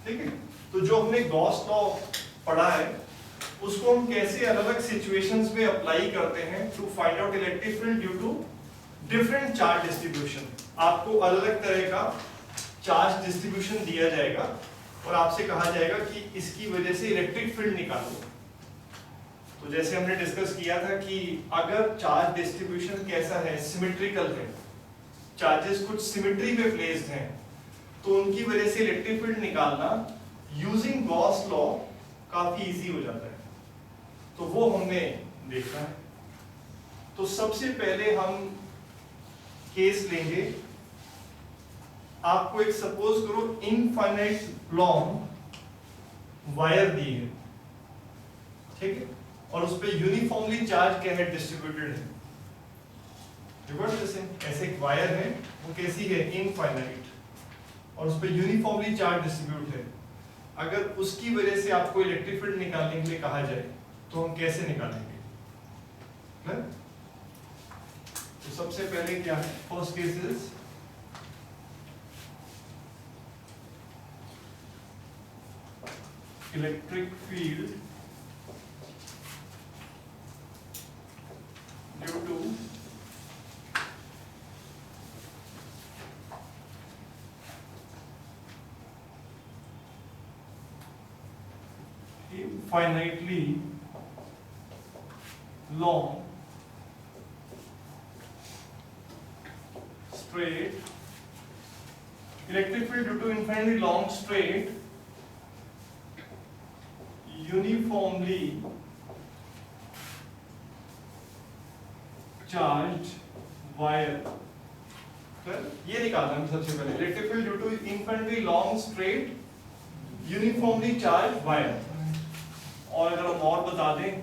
ठीक है। तो जो हमने गॉस लॉ पढ़ा है उसको हम कैसे अलग अलग सिचुएशंस में अप्लाई करते हैं to find out electric field due to different charge distribution. आपको अलग अलग तरह का चार्ज डिस्ट्रीब्यूशन दिया जाएगा और आपसे कहा जाएगा कि इसकी वजह से इलेक्ट्रिक फील्ड निकालो। तो जैसे हमने डिस्कस किया था कि अगर चार्ज डिस्ट्रीब्यूशन कैसा है, सिमेट्रिकल है, चार्जेस कुछ सिमेट्री में प्लेस्ड हैं, तो उनकी वजह से इलेक्ट्रिक फील्ड निकालना यूजिंग गॉस लॉ काफी इजी हो जाता है। तो वो हमने देखा है। तो सबसे पहले हम केस लेंगे, आपको एक सपोज करो इनफाइनाइट लॉन्ग वायर दी है, ठीक है, और उस पे यूनिफॉर्मली चार्ज क्या है, डिस्ट्रीब्यूटेड है। ऐसे एक वायर है, वो कैसी है, इनफाइनाइट, और उस पे यूनिफॉर्मली चार्ज डिस्ट्रीब्यूट है। अगर उसकी वजह से आपको इलेक्ट्रिक फील्ड निकालने के लिए कहा जाए तो हम कैसे निकालेंगे? तो सबसे पहले क्या है, first case is electric field due to infinitely long straight electric field due to infinitely long straight uniformly charged wire। ये निकालना है सबसे पहले, electric field due to infinitely long straight uniformly charged wire। और अगर हम और बता दें,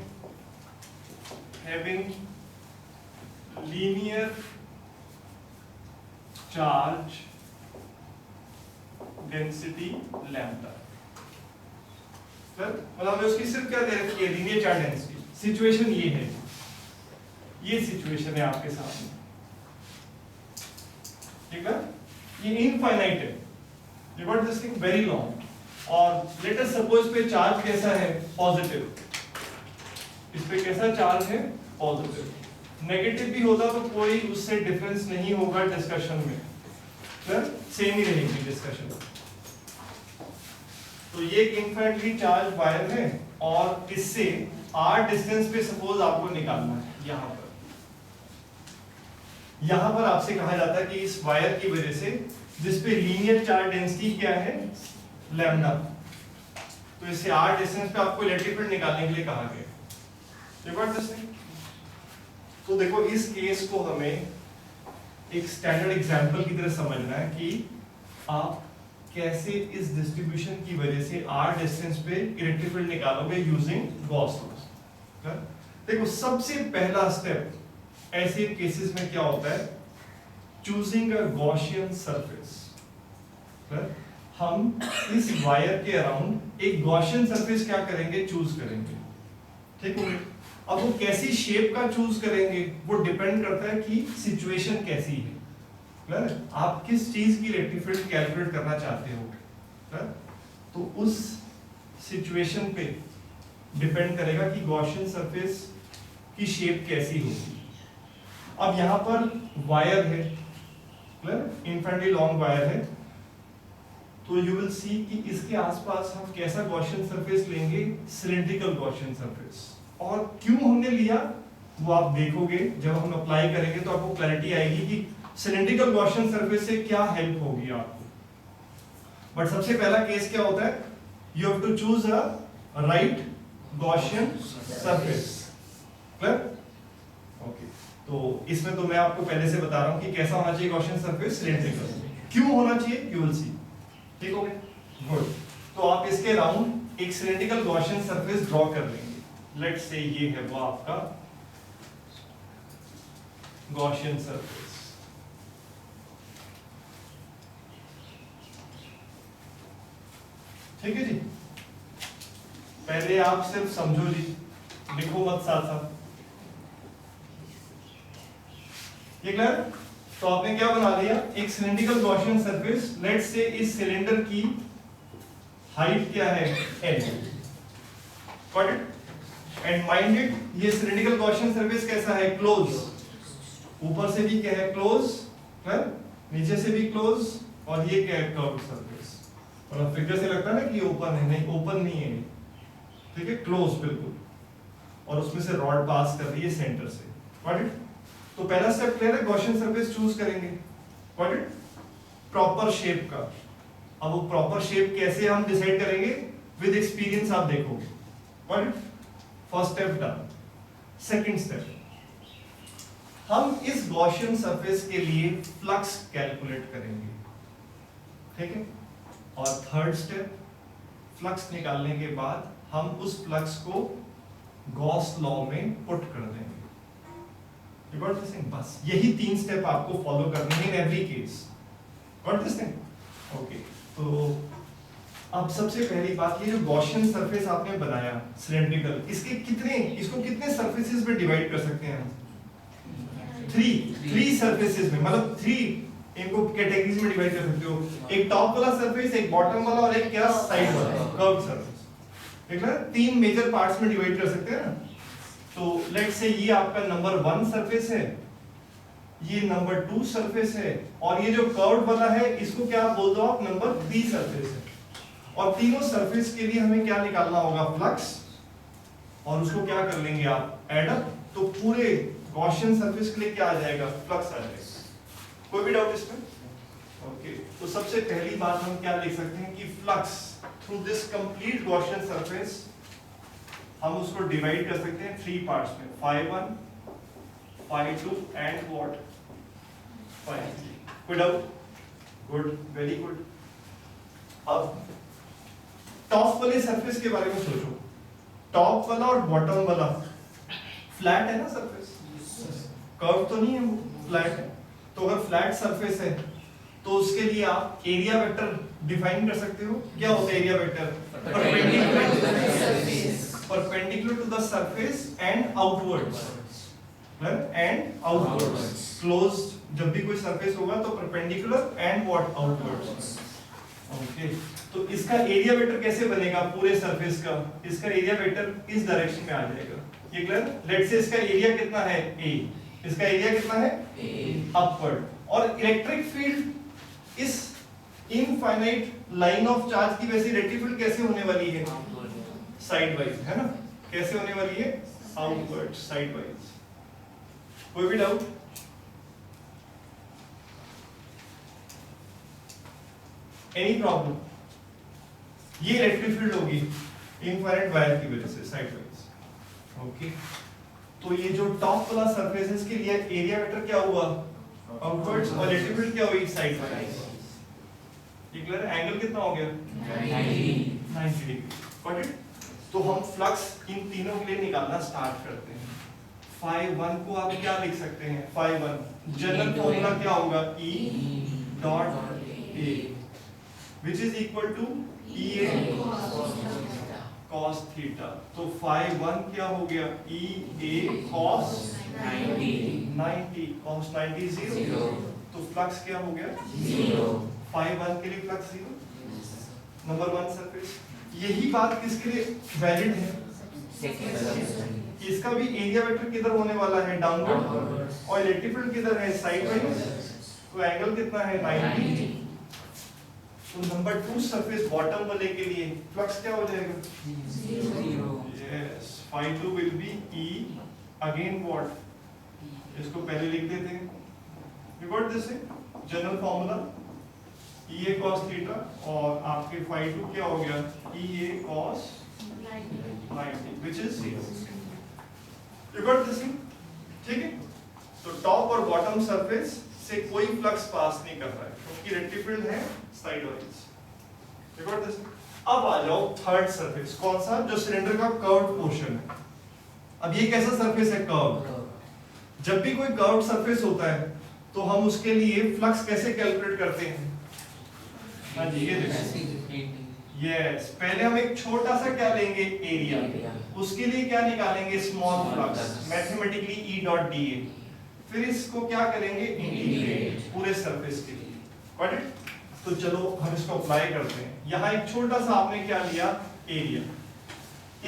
having linear charge density lambda। मतलब हमें उसकी सिर्फ क्या दे रखी है, लीनियर चार्ज डेंसिटी। सिचुएशन ये है, ये सिचुएशन है आपके सामने, ठीक है, ये इनफाइनाइट है, you got this thing very long, और लेट अस सपोज पे चार्ज कैसा है, पॉजिटिव, इस पे कैसा चार्ज है, पॉजिटिव। नेगेटिव भी होता तो कोई उससे डिफरेंस नहीं होगा डिस्कशन में, सेम ही रहेगी डिस्कशन। तो ये एक इनफाइनाइटली चार्ज वायर है और इससे r डिस्टेंस पे सपोज आपको निकालना है। यहां पर आपसे कहा जाता है कि इस वायर की वजह से जिस पे लीनियर चार्ज डेंसिटी क्या है, लैम्डा, तो इससे r डिस्टेंस पे आपको इलेक्ट्रिक फील्ड निकालने के लिए कहा गया। तो देखो इस केस को हमें एक स्टैंडर्ड एग्जांपल की तरह समझना है कि आप कैसे इस डिस्ट्रीब्यूशन की वजह से r डिस्टेंस पे इलेक्ट्रिक फील्ड निकालोगे यूजिंग गॉस लॉ। देखो सबसे पहला स्टेप ऐसे केसेस में क्या होता है, चूजिंग अ गॉसियन सरफेस। हम इस वायर के अराउंड एक गॉसियन सरफेस क्या करेंगे, चूज करेंगे, ठीक है। अब वो कैसी शेप का चूज करेंगे वो डिपेंड करता है कि सिचुएशन कैसी है, आप किस चीज की इलेक्ट्रिक फील्ड कैलकुलेट करना चाहते हो, तो उस सिचुएशन पे डिपेंड करेगा कि गॉसियन सरफेस की शेप कैसी होगी। अब यहां पर वायर है, इनफाइनाइटली लॉन्ग वायर है, तो यू विल सी कि इसके आसपास हम कैसा गॉसियन सरफेस लेंगे, सिलिंड्रिकल गॉसियन सरफेस। और क्यों हमने लिया वो आप देखोगे जब हम अप्लाई करेंगे तो आपको क्लैरिटी आएगी कि सिलिंड्रिकल गॉसियन सरफेस से क्या हेल्प होगी आपको। बट सबसे पहला केस क्या होता है, you have to choose a right Gaussian surface. Clear? Okay, तो इसमें तो मैं आपको पहले से बता रहा हूं कि कैसा होना चाहिए गॉसियन सरफेस, सिलिंड्रिकल। क्यों होना चाहिए, यू विल सी, ठीक हो गया, गुड। तो आप इसके अराउंड एक सिलिंड्रिकल गॉसियन सरफेस ड्रॉ कर लेंगे। लेट्स से ये है वो आपका गॉसियन सरफेस, ठीक है जी। पहले आप सिर्फ समझो जी, लिखो मत साथ साथ, ये क्लियर? तो आपने क्या बना लिया, एक cylindrical Gaussian surface. Let's say इस सिलेंडर की हाइट क्या है L, got it? And mind it, ये सिलिंड्रिकल गॉसियन सरफेस कैसा है? क्लोज, ऊपर से भी क्या है? क्लोज, नीचे से भी क्लोज, और ये क्या है? Curve surface. और फिगर से लगता है ना कि ओपन है, नहीं ओपन नहीं है, ठीक है, क्लोज बिल्कुल, और उसमें से रॉड पास कर रही है सेंटर से, गॉट इट? तो पहला स्टेप क्लियर है, गॉसियन सरफेस चूज करेंगे, गॉट इट? प्रॉपर शेप का। अब वो प्रॉपर शेप कैसे हम डिसाइड करेंगे? विद एक्सपीरियंस आप देखोगे, got it? First step done. Second step, हम इस गॉसियन सरफेस के लिए फ्लक्स कैलकुलेट करेंगे, ठीक है? और थर्ड स्टेप, फ्लक्स निकालने के बाद हम उस फ्लक्स को गॉस लॉ में पुट कर देंगे। You got this thing? बस यही 3 स्टेप आपको फॉलो करने हैं in every case. Got this thing? Okay. तो अब सबसे पहली बात, ये जो गॉसियन सरफेस आपने बनाया सिलेंड्रिकल, इसको कितने सरफेसेस में डिवाइड कर सकते हैं हम? 3 सरफेसेस में, मतलब 3 इनको कैटेगरीज में डिवाइड कर सकते हो। एक टॉप वाला सरफेस, एक बॉटम वाला, और एक क्या? साइड वाला कर्व सरफेस, ठीक है? 3 मेजर पार्ट्स में डिवाइड कर सकते हैं ना। तो लेट्स से ये आपका नंबर 1 सरफेस है, ये नंबर 2 सरफेस है, और ये जो कर्व्ड वाला है इसको क्या बोल दो आप? नंबर 3 सरफेस है। और तीनों सरफेस के लिए हमें क्या निकालना होगा? फ्लक्स, और उसको क्या कर लेंगे आप? Add up. तो पूरे गॉसियन सरफेस के लिए क्या आ जाएगा? फ्लक्स आ जाएगा। कोई भी डाउट इसमें? ओके, तो सबसे पहली बात हम क्या लिख सकते हैं कि flux through this complete Gaussian surface, हम उसको डिवाइड कर सकते हैं 3 पार्ट्स में, phi1, phi2 and what? phi3। कोई डाउट? Good, very good. अब टॉप वाले सरफेस के बारे में सोचो, टॉप वाला और बॉटम वाला फ्लैट है ना सरफेस, कर्व तो नहीं है, वो फ्लैट है। तो अगर फ्लैट सरफेस है तो उसके लिए आप एरिया वेक्टर डिफाइन कर सकते हो। क्या होता है area vector? Perpendicular to the surface and outwards, closed, जब भी कोई सरफेस होगा तो perpendicular and what? Outwards. Okay, तो इसका एरिया वेक्टर कैसे बनेगा पूरे सरफेस का? इसका एरिया वेक्टर इस डायरेक्शन में आ जाएगा, ये क्लियर? लेट्स से इसका एरिया कितना है? A, इसका एरिया कितना है? अपवर्ड। और इलेक्ट्रिक फील्ड इस इनफाइनाइट लाइन ऑफ चार्ज की वजह से इलेक्ट्रिक फील्ड कैसे होने वाली है? साइड वाइज, है ना? कैसे होने वाली है? Outward, side wise. कोई भी डाउट? Any problem? ये इलेक्ट्रिक फील्ड होगी इनफाइनाइट वायर की वजह से साइड वाइज। ओके, तो ये जो टॉप वाला सरफेस है इसके लिए एरिया वेक्टर क्या हुआ? आउटवर्ड्स, और इलेक्ट्रिक फील्ड क्या हुई? Side wise. ये क्लियर है? एंगल कितना हो गया? 90 डिग्री। Got it? तो हम फ्लक्स इन तीनों के लिए निकालना स्टार्ट करते हैं। phi1 को आप क्या लिख सकते हैं? phi1 जनरल फॉर्मूला क्या होगा? E dot A, which is equal to EA cos theta. तो phi1 क्या हो गया? EA cos 90, cos 90 0। तो फ्लक्स क्या हो गया? 0। phi1 के लिए फ्लक्स 0, नंबर 1 सरफेस। यही बात किसके लिए वैलिड है? इसका भी एरिया वेक्टर किधर होने वाला है? डाउनवर्ड, और इलेक्ट्रिक फील्ड किधर है? साइडवाइज। तो एंगल कितना है? 90। तो नंबर 2 सरफेस बॉटम वाले के लिए फ्लक्स क्या हो जाएगा? 0। Yes, phi2 will be E again what? इसको पहले लिख देते हैं। You got this? General formula EA cos theta, और आपके phi2 क्या हो गया? EA cos 90, which is 0। You got this? ठीक है? तो टॉप और बॉटम सरफेस से कोई फ्लक्स पास नहीं कर रहा है क्योंकि इलेक्ट्रिक फील्ड है side wise. You got this? अब आ जाओ थर्ड सरफेस, कौन सा? जो सिलेंडर का कर्व्ड पोर्शन है। अब ये कैसा सरफेस है? कर्व्ड। जब भी कोई कर्व्ड सरफेस होता है तो हम उसके लिए फ्लक्स कैसे कैलकुलेट करते हैं? हाँ जी, ये देखो। यस, पहले हम एक छोटा सा क्या लेंगे? एरिया। उसके लिए क्या निकालेंगे? Small flux, mathematically E dot dA। फिर इसको क्या करेंगे? इंटीग्रेट पूरे सरफेस के लिए। Got it? तो चलो हम इसको अप्लाई करते हैं। यहाँ एक छोटा सा आपने क्या लिया, एरिया।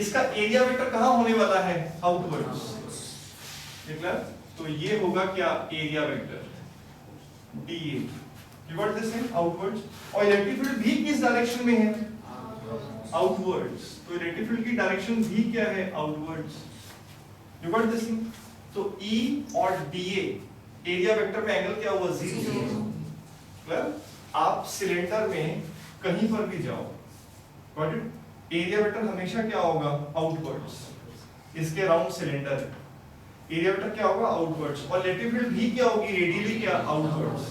इसका एरिया वेक्टर कहाँ होने वाला है, आउटवर्ड्स। तो ये होगा क्या, area vector DA। You got this thing, outwards. और इलेक्ट्रिक फील्ड भी किस डायरेक्शन में है, आउटवर्ड्स। तो इलेक्ट्रिक फील्ड की डायरेक्शन भी क्या है, outwards. You got this thing? तो E और DA एरिया वेक्टर में एंगल क्या हुआ, 0। आप सिलेंडर में कहीं पर भी जाओ, गॉट इट, एरिया वेक्टर हमेशा क्या होगा, आउटवर्ड्स। इसके राउंड सिलेंडर एरिया वेक्टर क्या होगा, आउटवर्ड्स। और इलेक्ट्रिक फील्ड भी क्या होगी, रेडियली क्या, आउटवर्ड्स।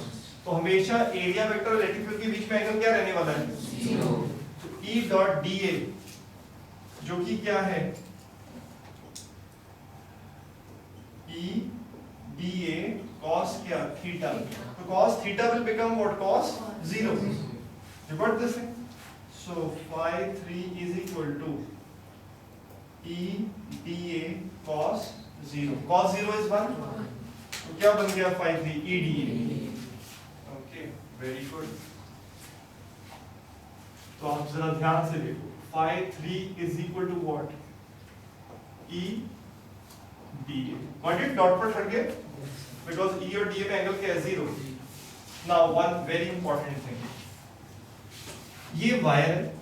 तो हमेशा एरिया वेक्टर और इलेक्ट्रिक फील्ड के बीच में एंगल क्या रहने वाला है, 0। तो E डॉट DA जो कि क्या है, E DA cos क्या, थीटा। तो cos theta will become what, cos 0। You got this thing? So phi 3 is equal to E DA cos 0। cos 0 is 1। तो क्या बन गया, phi 3 E DA। Okay, very good। तो आप जरा ध्यान से देखो, phi 3 is equal to what, E DA। Got it? Dot पर हट गया, because E और DA में एंगल क्या है, 0। Now one very important thing, ये वायर है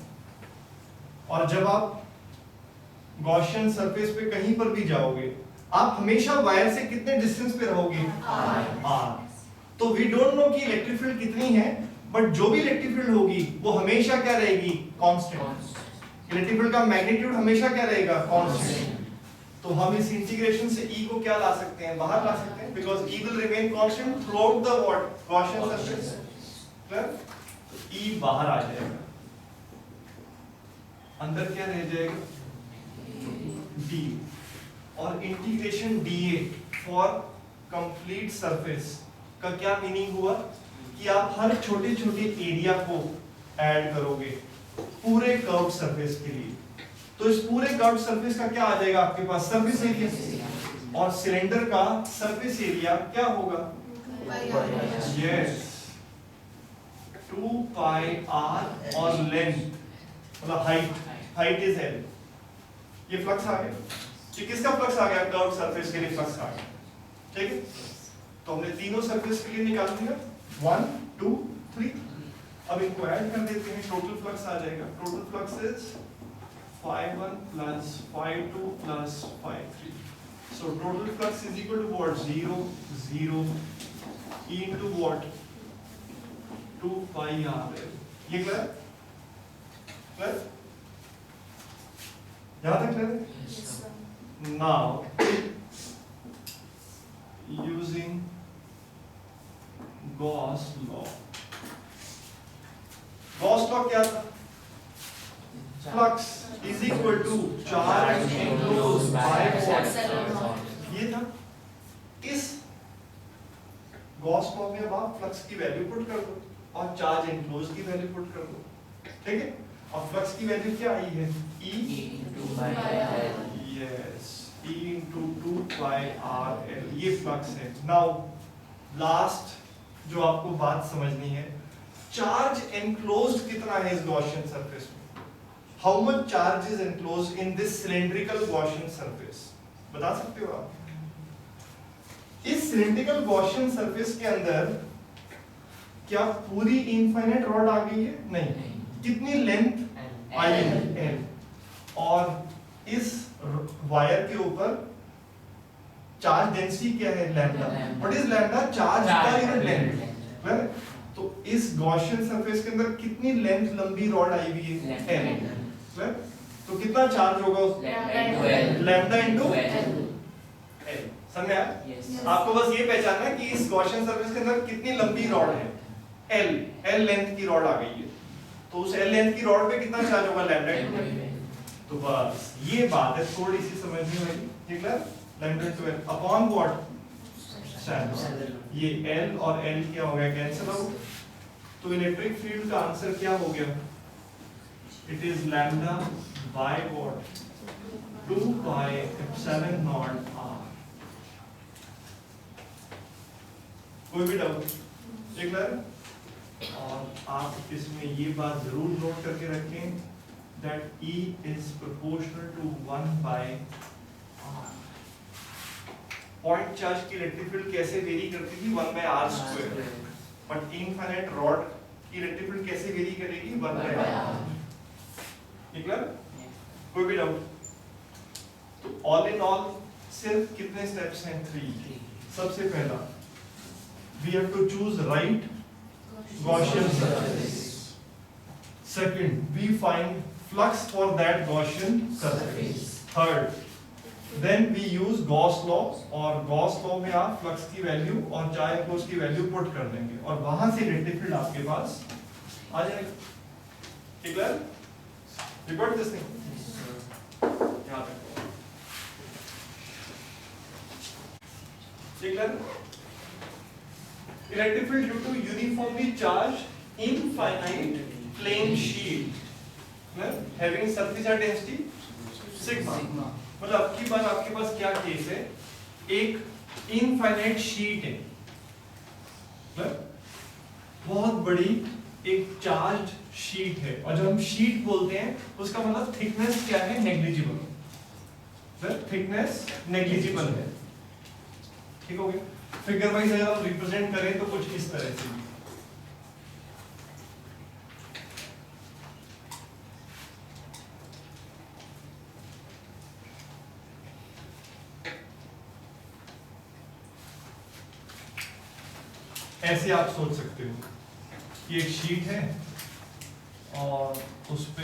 और जब आप गॉसियन सरफेस पे कहीं पर भी जाओगे, आप हमेशा वायर से कितने डिस्टेंस पे रहोगे, R। तो वी डोंट नो कि इलेक्ट्रिक फील्ड कितनी है, बट जो भी इलेक्ट्रिक फील्ड होगी वो हमेशा क्या रहेगी, कांस्टेंट। इलेक्ट्रिक फील्ड का मैग्नीट्यूड हमेशा क्या रहेगा, कांस्टेंट। तो हम इस इंटीग्रेशन से E को क्या ला सकते हैं, बाहर ला सकते हैं, because E will remain constant through out the what, Gaussian surface. Clear? तो E बाहर आ जाएगा, अंदर क्या रह जाएगा, D। और integration DA for complete surface का क्या मीनिंग हुआ, कि आप हर छोटे छोटे एरिया को ऐड करोगे पूरे कर्व्ड सरफेस के लिए। तो इस पूरे कर्व्ड सरफेस का क्या आ जाएगा आपके पास, सरफेस एरिया। और सिलेंडर का सरफेस एरिया क्या होगा, यस 2 पाई r। और लेंथ मतलब हाइट इज l। ये फ्लक्स आ गया, ये किसका फ्लक्स आ गया, कर्व्ड सरफेस के लिए फ्लक्स आ गया। ठीक है, तो हमने तीनों सरफेस के लिए निकाल दिया, 1 2 3। अब इनको ऐड कर देते हैं, टोटल फ्लक्स आ जाएगा। Total flux is phi1 plus phi2 plus phi3। So total flux is equal to what, 0 0 E into what, 2 pi r। ये क्लियर, क्लियर, यहाँ तक क्लियर है। Now using Gauss law, Gauss law क्या था, flux is equal to charge enclosed by what, ये था। इस Gauss law में अब आप फ्लक्स की वैल्यू पुट कर दो और चार्ज एनक्लोज्ड की वैल्यू पुट कर दो, ठीक है। और फ्लक्स की वैल्यू क्या आई है, E into yes E into 2 pi RL, ये फ्लक्स है। नाउ लास्ट जो आपको बात समझनी है, चार्ज एनक्लोज्ड कितना है इस गॉसियन सरफेस में, How much charge is enclosed in this cylindrical Gaussian surface? बता सकते हो आप। इस cylindrical Gaussian surface के अंदर क्या पूरी इनफाइनाइट रॉड आ गई है, नहीं। कितनी लेंथ आई है, L। और इस वायर के ऊपर चार्ज डेंसिटी क्या है, lambda. What is lambda, charge per unit length. तो इस गॉसियन सरफेस के अंदर कितनी लेंथ लंबी रॉड आई हुई है, L। तो कितना चार्ज होगा, लैम्डा इनटू L। समझ में आया? आपको बस ये पहचानना है कि इस गॉसियन सरफेस के अंदर कितनी लंबी रॉड है, L लेंथ की रॉड आ गई है, तो उस L लेंथ की रॉड पे कितना चार्ज होगा, लैम्डा इनटू L। तो बस ये बात है, थोड़ी सी समझनी होगी, ठीक है। Lambda into L upon what, ये L और L क्या हो गया, कैंसिल आउट। तो इलेक्ट्रिक फील्ड का आंसर क्या हो गया, it is lambda by what, 2 pi epsilon naught r। कोई भी डाउट, ठीक है। और आप इसमें ये बात जरूर नोट करके रखें that E is proportional to 1 by R. Point charge की इलेक्ट्रिक फील्ड कैसे वेरी करती थी 1 by R square, but infinite rod की इलेक्ट्रिक फील्ड कैसे वेरी करेगी 1 by R. क्लियर? कोई भी डाउट? तो ऑल इन ऑल सिर्फ कितने स्टेप्स हैं? 3. सबसे पहला we have to choose right Gaussian surface. Second, we find flux for that Gaussian surface. Third, then we use Gauss law, और Gauss law में आप फ्लक्स की वैल्यू और चाहे को उसकी वैल्यू पुट कर देंगे और वहां से इलेक्ट्रिक फील्ड आपके पास आ जाएगा. ठीक है? You got this thing? यहाँ तक. ठीक है? Electric field due to uniformly charged infinite plane sheet having surface density sigma. मतलब अब की बार आपके पास क्या केस है? एक इनफाइनाइट शीट है, बहुत बड़ी एक चार्ज शीट है, और जब हम शीट बोलते हैं उसका मतलब थिकनेस क्या है? नेग्लिजिबल. थिकनेस नेग्लिजिबल है. ठीक हो गया? फिगर वाइज अगर हम रिप्रेजेंट करें तो कुछ इस तरह से ऐसे आप सोच सकते हो कि एक शीट है और उस पे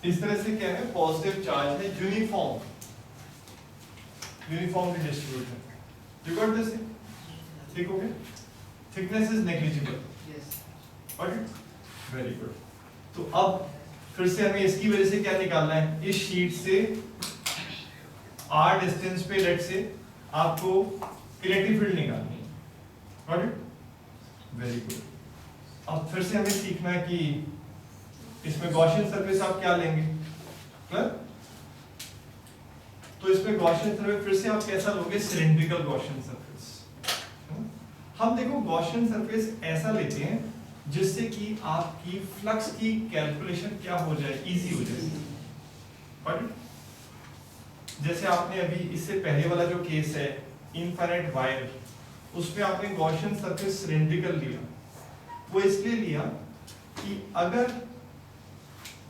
इस तरह से क्या है? पॉजिटिव चार्ज है, uniformly distributed. You got this? ठीक हो गया? Thickness is negligible. Got it? Very good. तो अब फिर से हमें इसकी वजह से क्या निकालना है? इस शीट से r डिस्टेंस पे लेट से आपको इलेक्ट्रिक फील्ड निकालनी है. Got it? Very good. अब फिर से हमें सीखना है कि इसमें गॉसियन सरफेस आप क्या लेंगे. क्लियर? तो इसमें गॉसियन सरफेस फिर से आप कैसा लोगे? Cylindrical Gaussian surface. हम देखो गॉसियन सरफेस ऐसा लेते हैं जिससे कि आपकी फ्लक्स की कैलकुलेशन क्या हो जाए? इजी हो जाए. बट जैसे आपने अभी इससे पहले वाला जो केस है इनफाइनाइट वायर, उसमें आपने गॉसियन सरफेस सिलिंड्रिकल लिया. वो इसलिए लिया कि अगर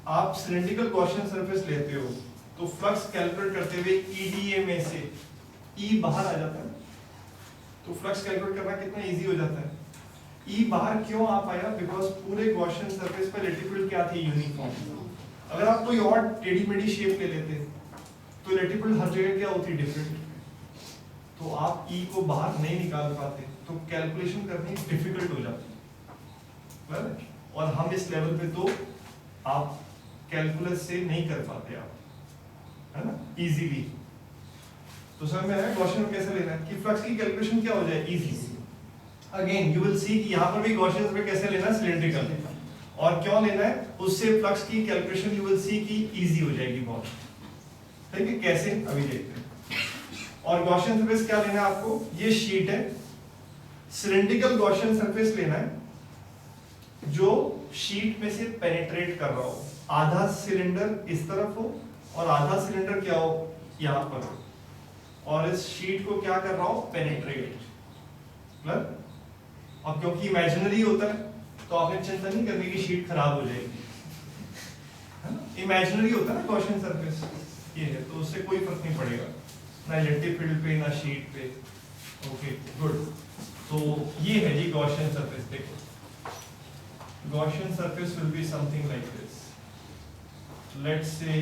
आप सिलिंड्रिकल गॉसियन सरफेस लेते हो तो फ्लक्स कैलकुलेट करते हुए EDA में से E बाहर आ जाता है, तो फ्लक्स कैलकुलेट करना कितना इजी हो जाता है. E बाहर क्यों आ पाया? बिकॉज पूरे गॉसियन सरफेस पर इलेक्ट्रिक फील्ड क्या थी? यूनिफॉर्म. अगर आप कोई और टेढ़ी मेढ़ी शेप ले लेते तो इलेक्ट्रिक फील्ड हर जगह क्या होती? डिफरेंट. तो आप E को बाहर नहीं निकाल पाते, तो कैलकुलेशन करनी डिफिकल्ट हो जाती. और हम इस लेवल पे तो आप कैलकुलस से नहीं कर पाते आप, है ना, इजीली. तो समझ में आया गॉसियन को कैसे लेना है कि फ्लक्स की कैलकुलेशन क्या हो जाए? Easy. Again you will see कि यहाँ पर भी गॉसियन पे कैसे लेना है? सिलिंड्रिकल. और क्यों लेना है? उससे फ्लक्स की कैलकुलेशन यू विल सी कि इजी हो जाएगी बहुत. ठीक है? कैसे? अभी देखते हैं. और गॉसियन सरफेस क्या लेना है आपको? ये शीट है, सिलिंड्रिकल गॉसियन सरफेस लेना है जो शीट में से पेनिट्रेट कर रहा हो. आधा सिलेंडर इस तरफ हो और आधा सिलेंडर क्या हो? यहाँ पर हो, और इस शीट को क्या कर रहा हो? पेनिट्रेट. और क्योंकि इमेजिनरी होता है तो आपने चिंता नहीं करनी कि शीट खराब हो जाएगी, है ना. इमेजिनरी होता है ना गॉसियन सरफेस, ये है, तो उससे कोई फर्क नहीं पड़ेगा ना इलेक्ट्रिक फील्ड पे ना शीट पे. Okay good. तो ये है जी गॉसियन सरफेस. देखो Gaussian surface will be something like this. Let's say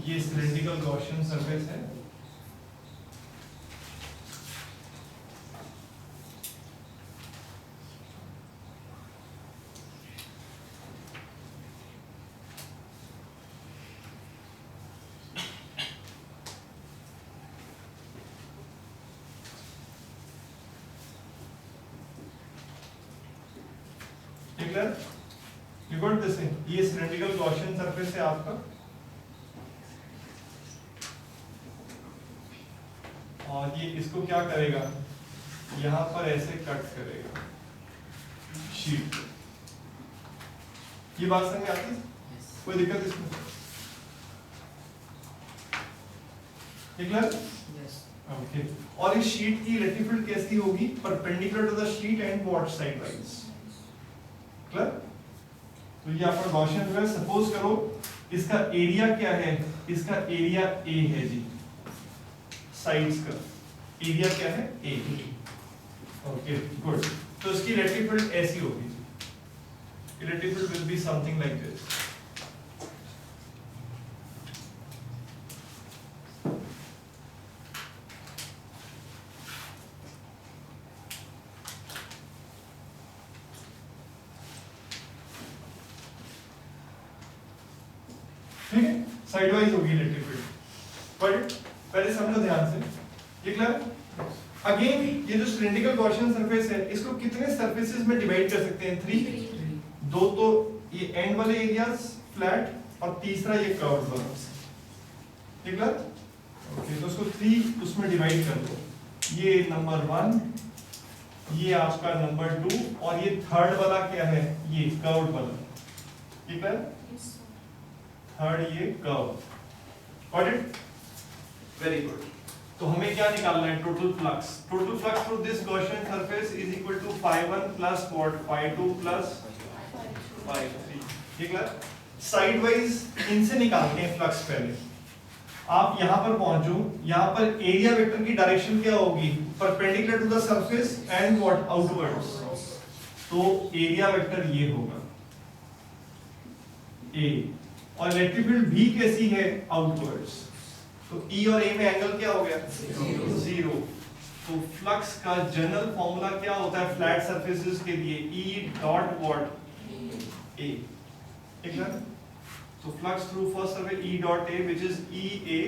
ये cylindrical Gaussian surface है. You got this thing. ये सिलेंड्रिकल गॉसियन सरफेस है आपका. और ये इसको क्या करेगा, यहाँ पर ऐसे कट करेगा शीट। ये बात समझ में आती है? कोई दिक्कत इसमें? क्लियर? ओके। और इस शीट की इलेक्ट्रिक फील्ड कैसी होगी? Perpendicular to the sheet and what side wise. Clear? तो ये आपका गॉसियन है। सपोज करो इसका एरिया क्या है, इसका एरिया ए है जी, साइड्स का एरिया क्या है ए। Okay good. तो इसकी इलेक्ट्रिक फील्ड ऐसी होगी, electric field will be something like this. ठीक है, साइड वाइज होगी इलेक्ट्रिक फील्ड। बट पहले समझो ध्यान से, ये क्लियर? अगेन ये जो सिलिंड्रिकल गॉसियन सरफेस है, इसको कितने सरफेसेस में डिवाइड कर सकते हैं? 3। दो तो ये एंड वाले एरियाज फ्लैट और तीसरा ये कर्व्ड वाला। ठीक है? ओके, तो उसको 3 उसमें डिवाइड कर दो। ये नंबर 1, ये आपका नंबर 2 और ये थर्ड वाला क्या है, ये कर्व्ड वाला। ठीक है? थर्ड ये curve. Got it? Very good. तो हमें क्या निकालना है? Total flux. Total flux through this Gaussian surface is equal to phi1 plus what, phi2 plus phi3। ठीक है? साइड वाइज इनसे निकालते हैं फ्लक्स। पहले आप यहां पर पहुंचो, यहां पर एरिया वेक्टर की डायरेक्शन क्या होगी? Perpendicular to the surface and what, outwards. तो एरिया वेक्टर ये होगा ए, और इलेक्ट्रिक फील्ड भी कैसी है? आउटवर्ड्स। तो E और A में एंगल क्या हो गया? 0। तो फ्लक्स का जनरल फॉर्मूला क्या होता है फ्लैट सरफेसेस के लिए? E dot what, A। ठीक है? तो flux through first surface E dot A which is EA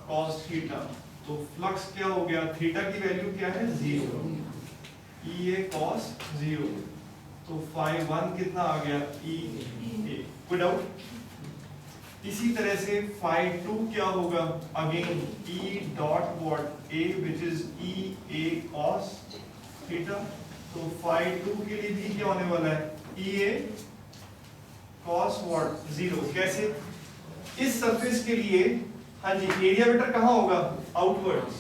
cos theta. तो फ्लक्स क्या हो गया? थीटा की वैल्यू क्या है? 0। EA cos 0। तो phi1 कितना आ गया? EA। कोई डाउट? इसी तरह से phi2 क्या होगा? Again E dot what A which is EA cos theta. तो phi2 के लिए भी क्या होने वाला है? EA cos what 0। कैसे? इस सरफेस के लिए हाँ जी, एरिया वेक्टर कहाँ होगा? आउटवर्ड्स।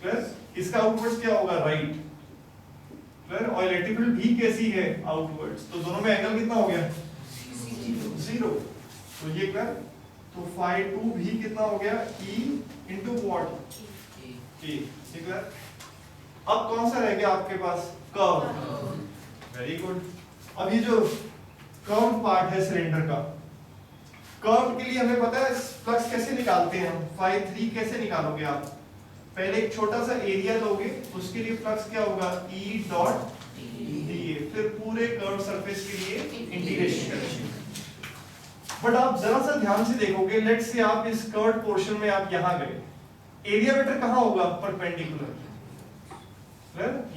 क्लियर? इसका आउटवर्ड्स क्या होगा? राइट। क्लियर? और इलेक्ट्रिक फील्ड भी कैसी है? आउटवर्ड्स। तो दोनों में एंगल कितना हो गया? 0। तो ये क्लियर? तो phi2 भी कितना हो गया? E into what? A। ठीक है? अब कौन सा रह गया आपके पास? कर्व। Very good. अब ये जो कर्व पार्ट है सिलेंडर का, कर्व के लिए हमें पता है फ्लक्स कैसे निकालते हैं हम? phi3 कैसे निकालोगे आप? पहले एक छोटा सा एरिया लोगे, उसके लिए फ्लक्स क्या होगा? E dot dA। फिर पूरे कर्व सरफेस के लिए इंटीग्रेशन करेंगे। बट आप जरा सा ध्यान से देखोगे, लेट से आप इस कर्व्ड पोर्शन में आप यहां गए, एरिया वेक्टर कहां होगा? परपेंडिकुलर।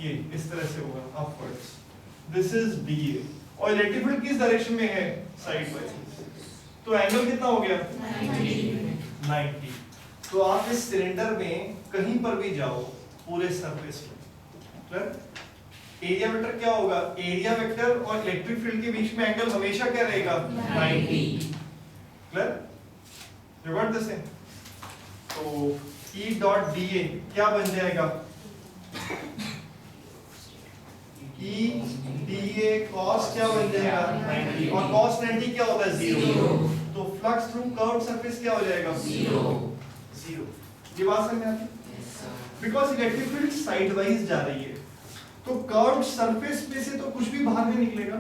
ये इस तरह से होगा अपवर्ड्स। This is DA। और इलेक्ट्रिक फील्ड किस डायरेक्शन में है? Side wise. तो एंगल कितना हो गया? 90। तो आप इस सिलेंडर में कहीं पर भी जाओ पूरे सरफेस में, एरिया वेक्टर क्या होगा? एरिया वेक्टर और इलेक्ट्रिक फील्ड के बीच में एंगल हमेशा क्या रहेगा? 90। क्लियर? Revert this thing. तो E डॉट DA क्या बन जाएगा? E DA cos क्या बन जाएगा? 90। और cos 90 क्या होता है? 0। तो फ्लक्स थ्रू कर्व्ड सरफेस क्या हो जाएगा? 0। ये बात समझ में आती है? Because electric field side wise जा रही है, तो कर्व्ड सरफेस में से तो कुछ भी बाहर नहीं निकलेगा,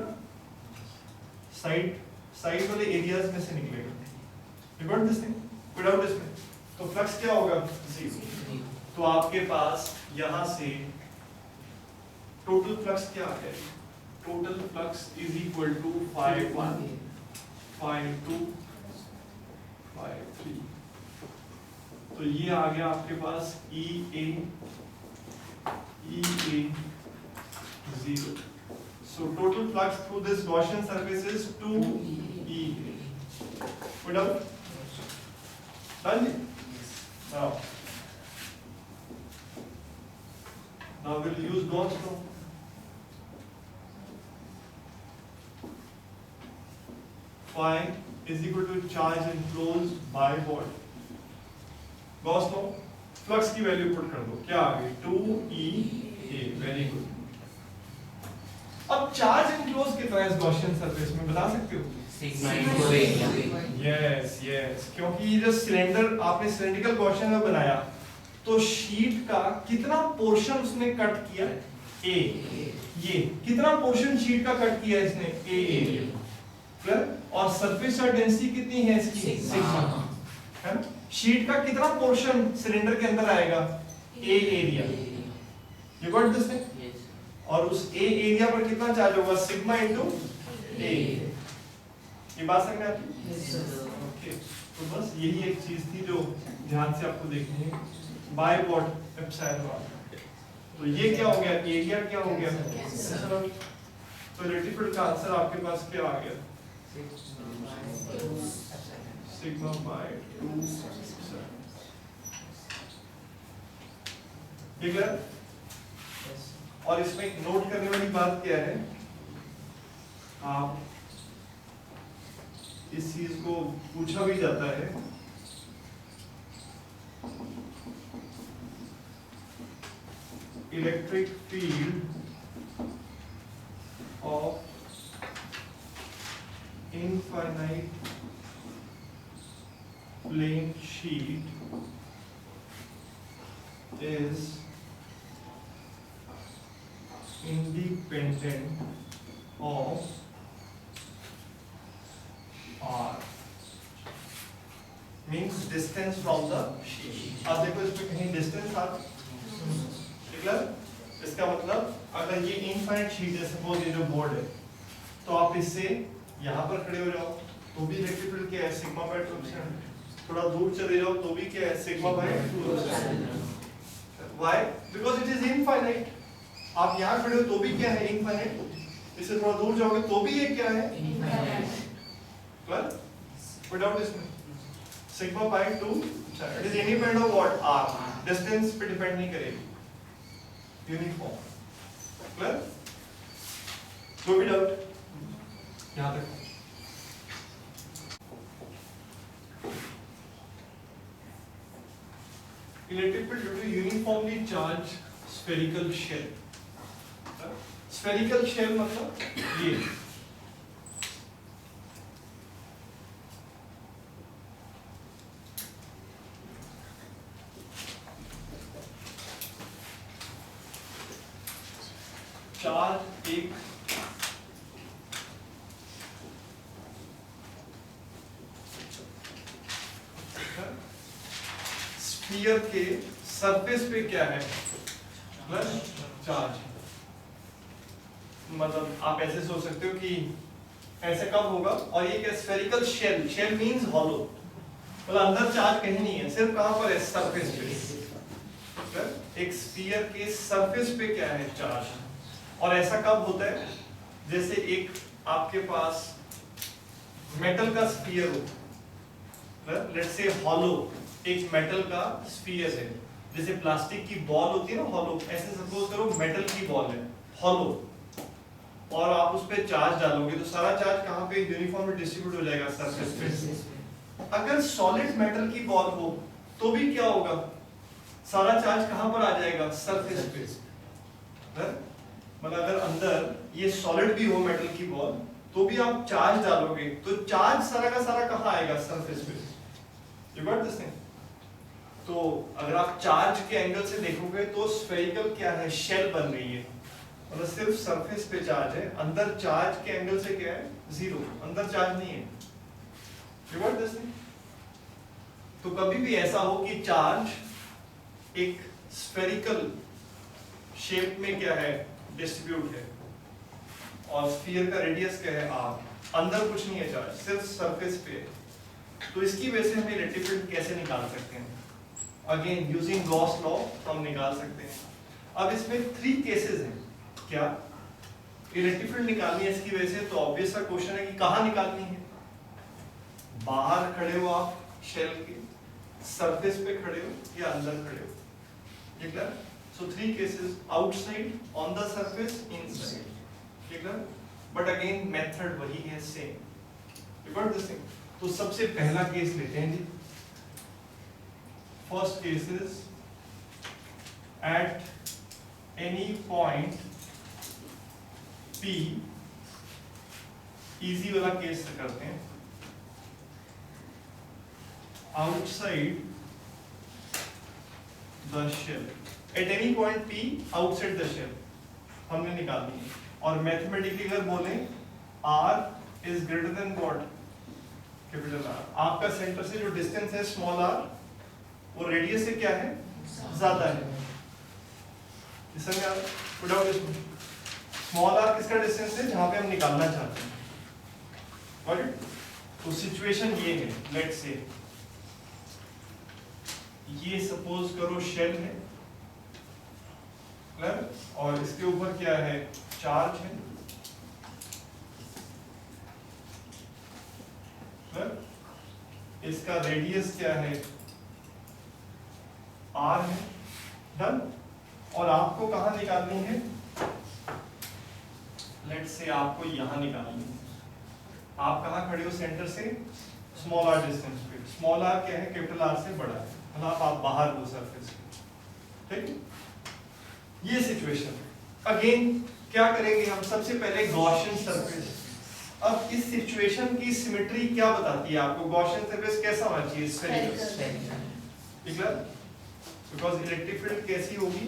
साइड वाले एरियाज में से निकलेगा। You got this thing? Without this में तो फ्लक्स क्या होगा? 0। तो आपके पास यहां से टोटल फ्लक्स क्या है? Total flux is equal to phi1 phi2 phi3। तो ये आ गया आपके पास EA 0। So total flux through this Gaussian surface is 2E। Put up. Done? Now Now we'll use Gauss law. Phi is equal to charge enclosed by what? Gauss law. Flux की value put कर दो, क्या आ गई 2EA, very good. अब charge enclose कितना है इस गॉसियन सरफेस में बता सकते हो? यस यस, क्योंकि ये जो सिलेंडर आपने सिलेंड्रिकल गॉसियन में बनाया तो शीट का कितना पोर्शन उसने कट किया? ए। ये कितना पोर्शन शीट का कट किया इसने? ए एरिया। और सरफेस डेंसिटी कितनी है इसकी? सिग्मा। है ना? शीट का कितना पोर्शन सिलेंडर के अंदर आएगा? A area. You got this thing? और उस ए एरिया पर कितना चार्ज होगा? Sigma into a. ये बात समझ में आती है? ओके, तो बस यही एक चीज थी जो ध्यान से आपको देखनी है। Bye what? एप्सिलॉन। तो ये क्या हो गया? एरिया क्या हो गया? तो इलेक्ट्रिक फील्ड का आंसर आपके पास क्या आ गया? Sigma bye 2। ठीक है? और इसमें एक नोट करने वाली बात क्या है, आप इस चीज को पूछा भी जाता है, electric field of infinite plane sheet is independent of R, means distance from the sheet। अब देखो इसमें कहीं डिस्टेंस आ, ठीक है? इसका मतलब अगर ये इनफाइनाइट शीट है, सपोज ये जो बोर्ड है, तो आप इससे यहाँ पर खड़े हो जाओ तो भी इलेक्ट्रिक फील्ड क्या है? Sigma bye 2। थोड़ा दूर चले जाओ तो भी क्या है? Sigma bye 2। Why? Because it is infinite। आप यहाँ खड़े हो तो भी क्या है? इनफाइनाइट। इससे थोड़ा दूर जाओगे तो भी ये क्या है? Infinite. Clear? Without this sigma bye 2 it is independent of what? R। Distance पे डिपेंड नहीं करेगी, यूनिफॉर्म। क्लियर? कोई भी डाउट यहाँ तक? Electric field due to uniformly charged spherical shell। spherical shell मतलब ये चार्ज एक स्फीयर के सरफेस पे क्या है? Plus charge. मतलब आप ऐसे सोच सकते हो कि ऐसे कब होगा? और ये क्या? Spherical shell. Shell means hollow, मतलब अंदर चार्ज कहीं नहीं है, सिर्फ कहां पर है? सरफेस पे। एक स्फीयर के सरफेस पे क्या है? चार्ज। और ऐसा कब होता है? जैसे एक आपके पास मेटल का स्फीयर हो, लेट्स से हॉलो एक मेटल का स्फीयर है, जैसे प्लास्टिक की बॉल होती है ना हॉलो, ऐसे सपोज करो मेटल की बॉल है हॉलो, और आप उस पे चार्ज डालोगे तो सारा चार्ज कहाँ पे? यूनिफॉर्मली डिस्ट्रीब्यूट हो जाएगा सरफेस पे। अगर सॉलिड मेटल की बॉल हो तो भी क्या होगा? सारा चार्ज कहाँ पर आ जाएगा? सरफेस पे। मतलब अगर अंदर ये सॉलिड भी हो मेटल की बॉल तो भी आप चार्ज डालोगे तो चार्ज सारा का सारा कहाँ आएगा? सरफेस पे। You got this thing? तो अगर आप चार्ज के एंगल से देखोगे तो स्फेरिकल क्या है? शेल बन रही है, मतलब सिर्फ सरफेस पे चार्ज है, अंदर चार्ज के एंगल से क्या है? जीरो, अंदर चार्ज नहीं है। You got this thing? तो कभी भी ऐसा हो कि चार्ज एक स्फेरिकल शेप में क्या है? डिस्ट्रीब्यूट है, और स्फीयर का रेडियस क्या है? R। अंदर कुछ नहीं है चार्ज, सिर्फ सरफेस पे है। तो इसकी वजह से हम इलेक्ट्रिक फील्ड कैसे निकाल सकते हैं? अगेन यूजिंग गॉस लॉ हम निकाल सकते हैं। अब इसमें 3 केसेस हैं। क्या? इलेक्ट्रिक फील्ड निकालनी है इसकी वजह से, तो ऑब्वियस सा क्वेश्चन है कि कहाँ निकालनी है? बाहर खड़े हो आप शेल के, सरफेस पे खड़े हो, या अंदर खड़े हो? ठीक है? सो So 3 cases: outside, on the surface, inside. Clear? But again method वही है, same. You got this thing? तो सबसे पहला केस लेते हैं जी. First case is at any point P. Easy वाला केस से करते हैं. Outside the shell. At any point P outside the shell हमने निकालनी है. और मैथमेटिकली अगर बोलें R is greater than what? Capital R. आपका सेंटर से जो डिस्टेंस है स्मॉल r, वो रेडियस से क्या है? ज्यादा है. इसमें विदाउट इसमें स्मॉल r किसका डिस्टेंस है जहां पे हम निकालना चाहते हैं. Got it? तो सिचुएशन ये है. लेट्स से ये सपोज करो शेल है, और इसके ऊपर क्या है? चार्ज है. इसका रेडियस क्या है? r है. डन. और आपको कहां निकालनी है? लेट्स से आपको यहां निकालनी है. आप कहां खड़े हो सेंटर से? स्मॉल r डिस्टेंस पे. स्मॉल r क्या है? कैपिटल R से बड़ा है. मतलब आप बाहर हो सरफेस पे. ठीक. ये सिचुएशन. अगेन क्या करेंगे हम? सबसे पहले गॉसियन सरफेस. अब इस सिचुएशन की सिमेट्री क्या बताती है आपको? गॉसियन सरफेस कैसा होना चाहिए? स्फेरिकल. ठीक है? बिकॉज इलेक्ट्रिक फील्ड कैसी होगी?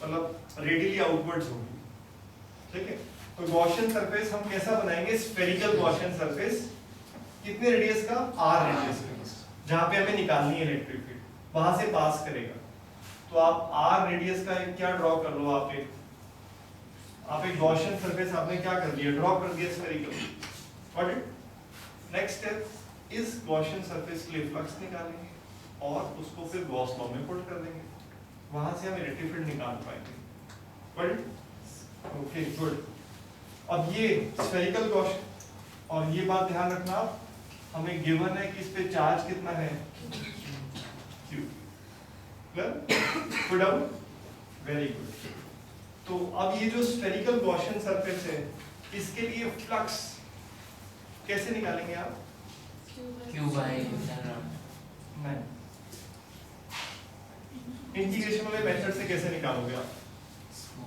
मतलब रेडियली आउटवर्ड्स होगी. ठीक है? तो गॉसियन सरफेस हम कैसा बनाएंगे? Spherical Gaussian surface. कितने रेडियस का? r रेडियस का, जहां पे हमें निकालनी है इलेक्ट्रिक फील्ड, वहां से पास करेगा. तो आप r रेडियस का क्या ड्रॉ कर लो? आप एक गॉसियन सरफेस आपने क्या कर दिया? ड्रॉ कर दिया spherical. What it? Next step इस गॉसियन सरफेस के लिए फ्लक्स निकालेंगे और उसको फिर गॉस लॉ में पुट कर देंगे. वहां से हम इलेक्ट्रिक फील्ड निकाल पाएंगे. What it? Okay, good. अब ये स्फेरिकल गॉसियन, और ये बात ध्यान रखना, हमें गिवन है कि इस पे चार्ज कितना है? Q. Good out. Very good. तो अब ये जो स्फेरिकल गॉसियन सरफेस है, इसके लिए फ्लक्स कैसे निकालेंगे आप? Q by नहीं, इंटीग्रेशन वाले मेथड से कैसे निकालोगे आप?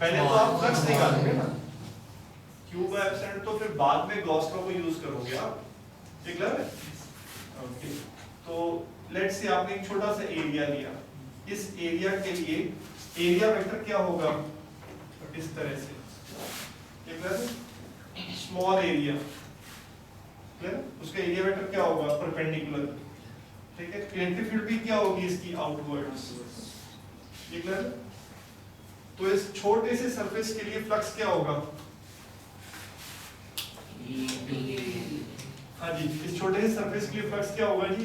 पहले तो आप फ्लक्स निकालोगे ना. Q by एप्सिलॉन तो फिर बाद में गॉस लॉ को यूज करोगे आप. ठीक है? ओके. तो लेट्स से आपने एक छोटा सा एरिया लिया. इस एरिया के लिए एरिया वेक्टर क्या होगा? इस तरह से. ठीक है? Small area. उसका एरिया वेक्टर क्या होगा? परपेंडिकुलर. ठीक है? इलेक्ट्रिक फील्ड भी क्या होगी इसकी? आउटवर्ड्स. ठीक है? तो इस छोटे से सरफेस के लिए फ्लक्स क्या होगा? हाँ जी, इस छोटे से सरफेस के लिए फ्लक्स क्या होगा जी?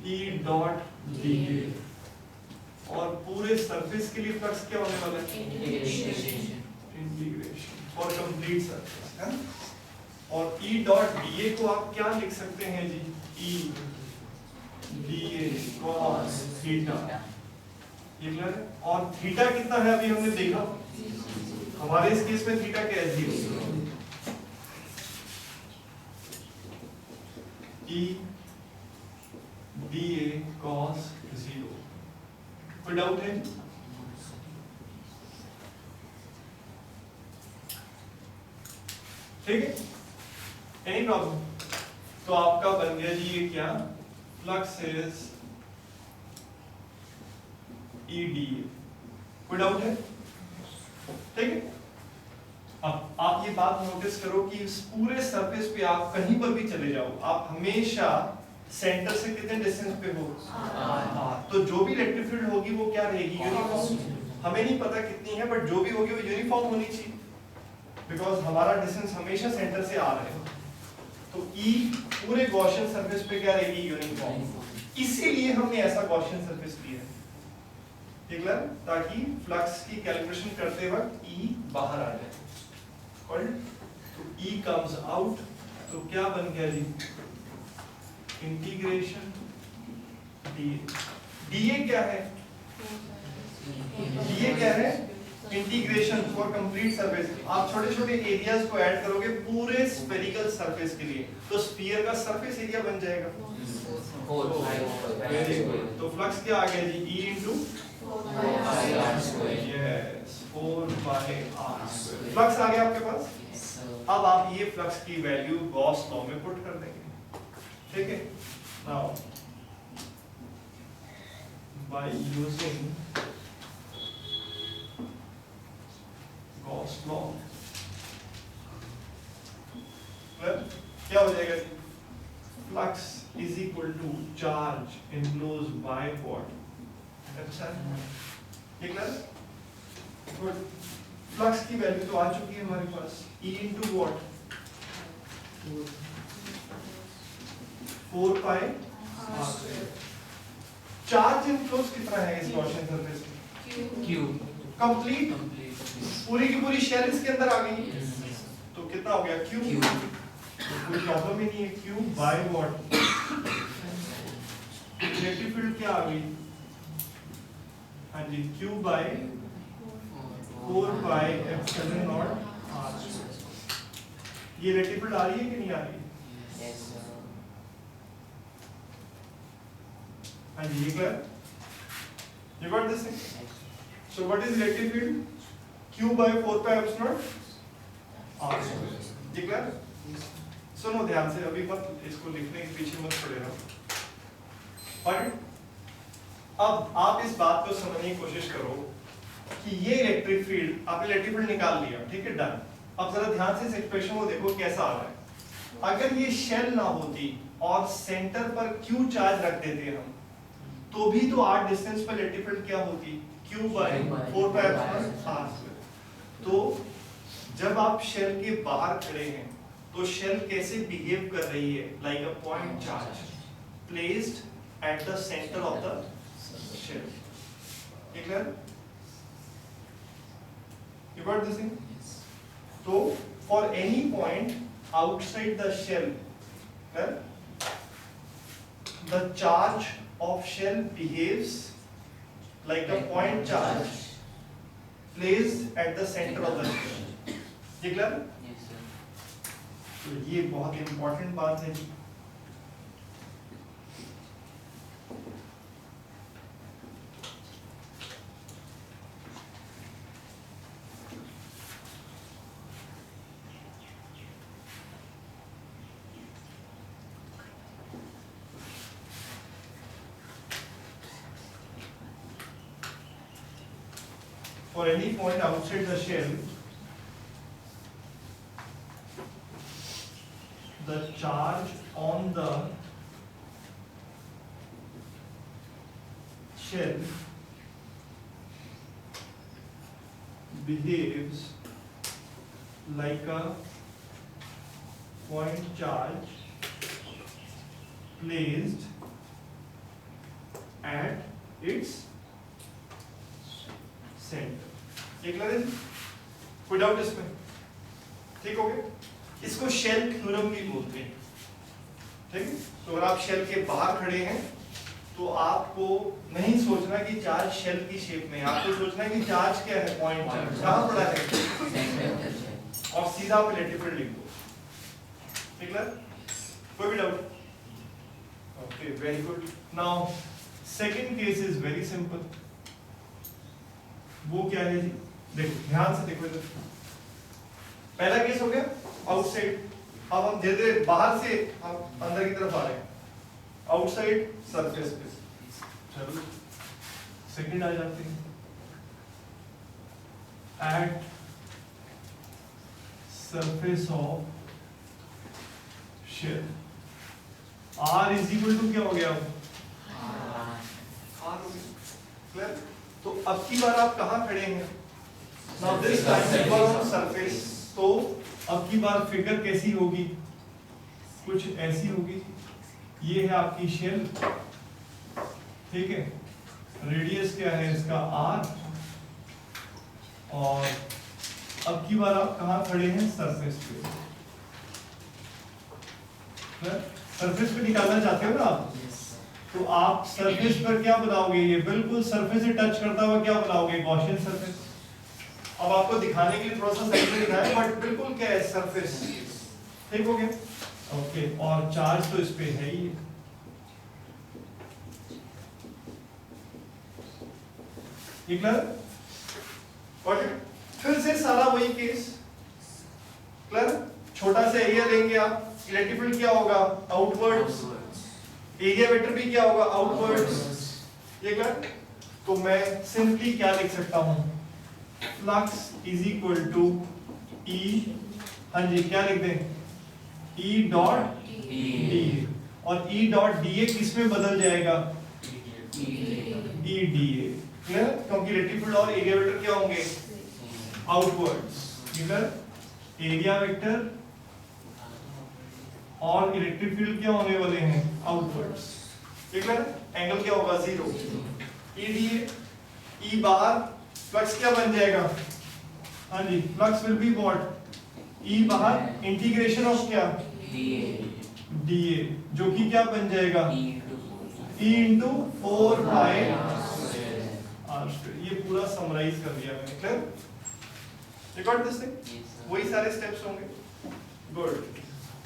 E dot dA. और पूरे सरफेस के लिए फ्लक्स क्या होने वाला है? Integration for complete surface. है? और E डॉट dA को आप क्या लिख सकते हैं जी? E dA cos theta. ये क्लियर है? और थीटा कितना है अभी हमने देखा. हमारे इस केस में थीटा क्या है? 0. E dA cos 0. कोई डाउट है? ठीक है? Any problem? तो आपका बन गया जी ये क्या? Flux is E dA. कोई डाउट है? ठीक है? अब आप ये बात नोटिस करो कि इस पूरे सरफेस पे आप कहीं पर भी चले जाओ, आप हमेशा सेंटर से कितने डिस्टेंस पे हो? r. तो जो भी इलेक्ट्रिक फील्ड होगी वो क्या रहेगी? यूनिफॉर्म. हमें नहीं पता कितनी है, बट जो भी होगी वो यूनिफॉर्म होनी चाहिए, बिकॉज हमारा डिस्टेंस हमेशा सेंटर से r है. तो E पूरे गॉसियन सरफेस पे क्या रहेगी? यूनिफॉर्म. इसीलिए हमने ऐसा गॉसियन सरफेस लिया है. ठीक है? ताकि फ्लक्स की कैलकुलेशन करते वक्त E बाहर आ जाए. तो E comes out. तो क्या बन गया जी? Integration dA. dA क्या है? ये कह रहे हैं इंटीग्रेशन फॉर कंप्लीट सरफेस। आप छोटे छोटे एरियाज को ऐड करोगे पूरे स्फेरिकल सरफेस के लिए, तो स्फीयर का सरफेस एरिया बन जाएगा। Very good. तो फ्लक्स क्या आ गया जी? E into 4 pi r square. Flux आ गया आपके पास। अब आप ये फ्लक्स की वैल्यू गॉस लॉ में पुट कर देंगे, ठीक है। Now by using Gauss law क्या हो जाएगा? Flux is equal to charge enclosed by what? अच्छा ये क्लियर? गुड। फ्लक्स की वैल्यू तो आ चुकी है हमारे पास, E into what? 4 pi r square. Charge enclose कितना है इस गॉसियन सरफेस में? Q कंप्लीट पूरी की पूरी शेल इसके अंदर आ गई, तो कितना हो गया? Q। कोई प्रॉब्लम ही नहीं है। Q by what? Electric field क्या आ गई? हाँ जी, Q by 4 pi epsilon naught r। ये इलेक्ट्रिक फील्ड आ रही है कि नहीं आ रही है? हाँ जी, ये clear? You got this thing? So what is electric field? Q by 4 pi epsilon r square. ये क्लियर? सुनो ध्यान से, अभी मत इसको लिखने के पीछे मत पड़े रहो। और अब आप इस बात को समझने की कोशिश करो कि ये इलेक्ट्रिक फील्ड, आपने इलेक्ट्रिक फील्ड निकाल लिया, ठीक है, डन। अब जरा ध्यान से इस एक्सप्रेशन को देखो कैसा आ रहा है। अगर ये शेल ना होती और सेंटर पर Q चार्ज रख देते हम, तो भी तो r डिस्टेंस पर इलेक्ट्रिक फील्ड क्या होती? Q by 4 pi epsilon r square. तो जब आप शेल के बाहर खड़े हैं तो शेल कैसे बिहेव कर रही है? Like a point charge placed at the centre of the shell. Clear? You got this thing? So for any point outside the shell, the charge of shell behaves like a point charge placed at the center of the shell. ये clear? तो ये बहुत important बात है जी। For any point outside the shell, the charge on the shell behaves like a point charge placed at its center. ये clear है? कोई doubt इसमें? ठीक हो गया? इसको शेल थ्योरम भी बोलते हैं, ठीक है। तो अगर आप शेल के बाहर खड़े हैं तो आपको नहीं सोचना कि चार्ज शेल की शेप में, आपको सोचना है कि चार्ज क्या है? Point charge. कहाँ पड़ा है? और सीधा आप इलेक्ट्रिक फील्ड लिख दो। ठीक है? कोई भी doubt? Okay, very good. Now second case is very simple. वो क्या है जी? देखो ध्यान से देखो इधर। पहला केस हो गया आउटसाइड। अब हम धीरे धीरे बाहर से हम अंदर की तरफ आ रहे हैं, आउटसाइड सरफेस पे। चलो सेकंड आ जाते हैं। At surface of shell R is equal to क्या हो गया? R हो गया। क्लियर? तो अब की बार आप कहां खड़े हैं? Now this time you are on surface. तो अब की बार फिगर कैसी होगी? कुछ ऐसी होगी। ये है आपकी शेल, ठीक है। रेडियस क्या है इसका? R। और अब की बार आप कहां खड़े हैं? सरफेस पे। सरफेस पे निकालना चाहते हो ना आप? तो आप सरफेस पर क्या बनाओगे, ये बिल्कुल सरफेस से टच करता हुआ क्या बनाओगे, गॉसियन सरफेस। अब आपको दिखाने के लिए थोड़ा सा साइड में दिखाया, बट बिल्कुल क्या है, सरफेस। ठीक हो गया, ओके। और चार्ज तो इस पे है ही। ठीक है, और फिर से सारा वही केस क्लियर। छोटा सा एरिया लेंगे आप, इलेक्ट्रिक फील्ड क्या होगा, आउटवर्ड्स। एरिया वेक्टर भी क्या होगा, आउटवर्ड्स। ये क्लियर। तो मैं सिंपली क्या लिख सकता हूं, फ्लक्स इज इक्वल टू ई, हाँ जी क्या लिख दें, ई डॉट डी। और ई डॉट डी ए किस में बदल जाएगा, ई डी ए। क्लियर, क्योंकि इलेक्ट्रिक फील्ड और एरिया वेक्टर क्या होंगे, आउटवर्ड्स। क्लियर, एरिया वेक्टर और इलेक्ट्रिक फील्ड क्या होने वाले हैं, आउटवर्ड्स। ठीक है, एंगल क्या होगा, 0। ई डी ए, ई बाहर, फ्लक्स क्या बन जाएगा, हाँ जी flux will be what, E बाहर इंटीग्रेशन ऑफ क्या, डी ए, जो कि क्या बन जाएगा, E into 4 pi R square. ये पूरा समराइज कर दिया मैंने। क्लियर, रिकॉर्ड दिस थिंग, वही सारे स्टेप्स होंगे। Good.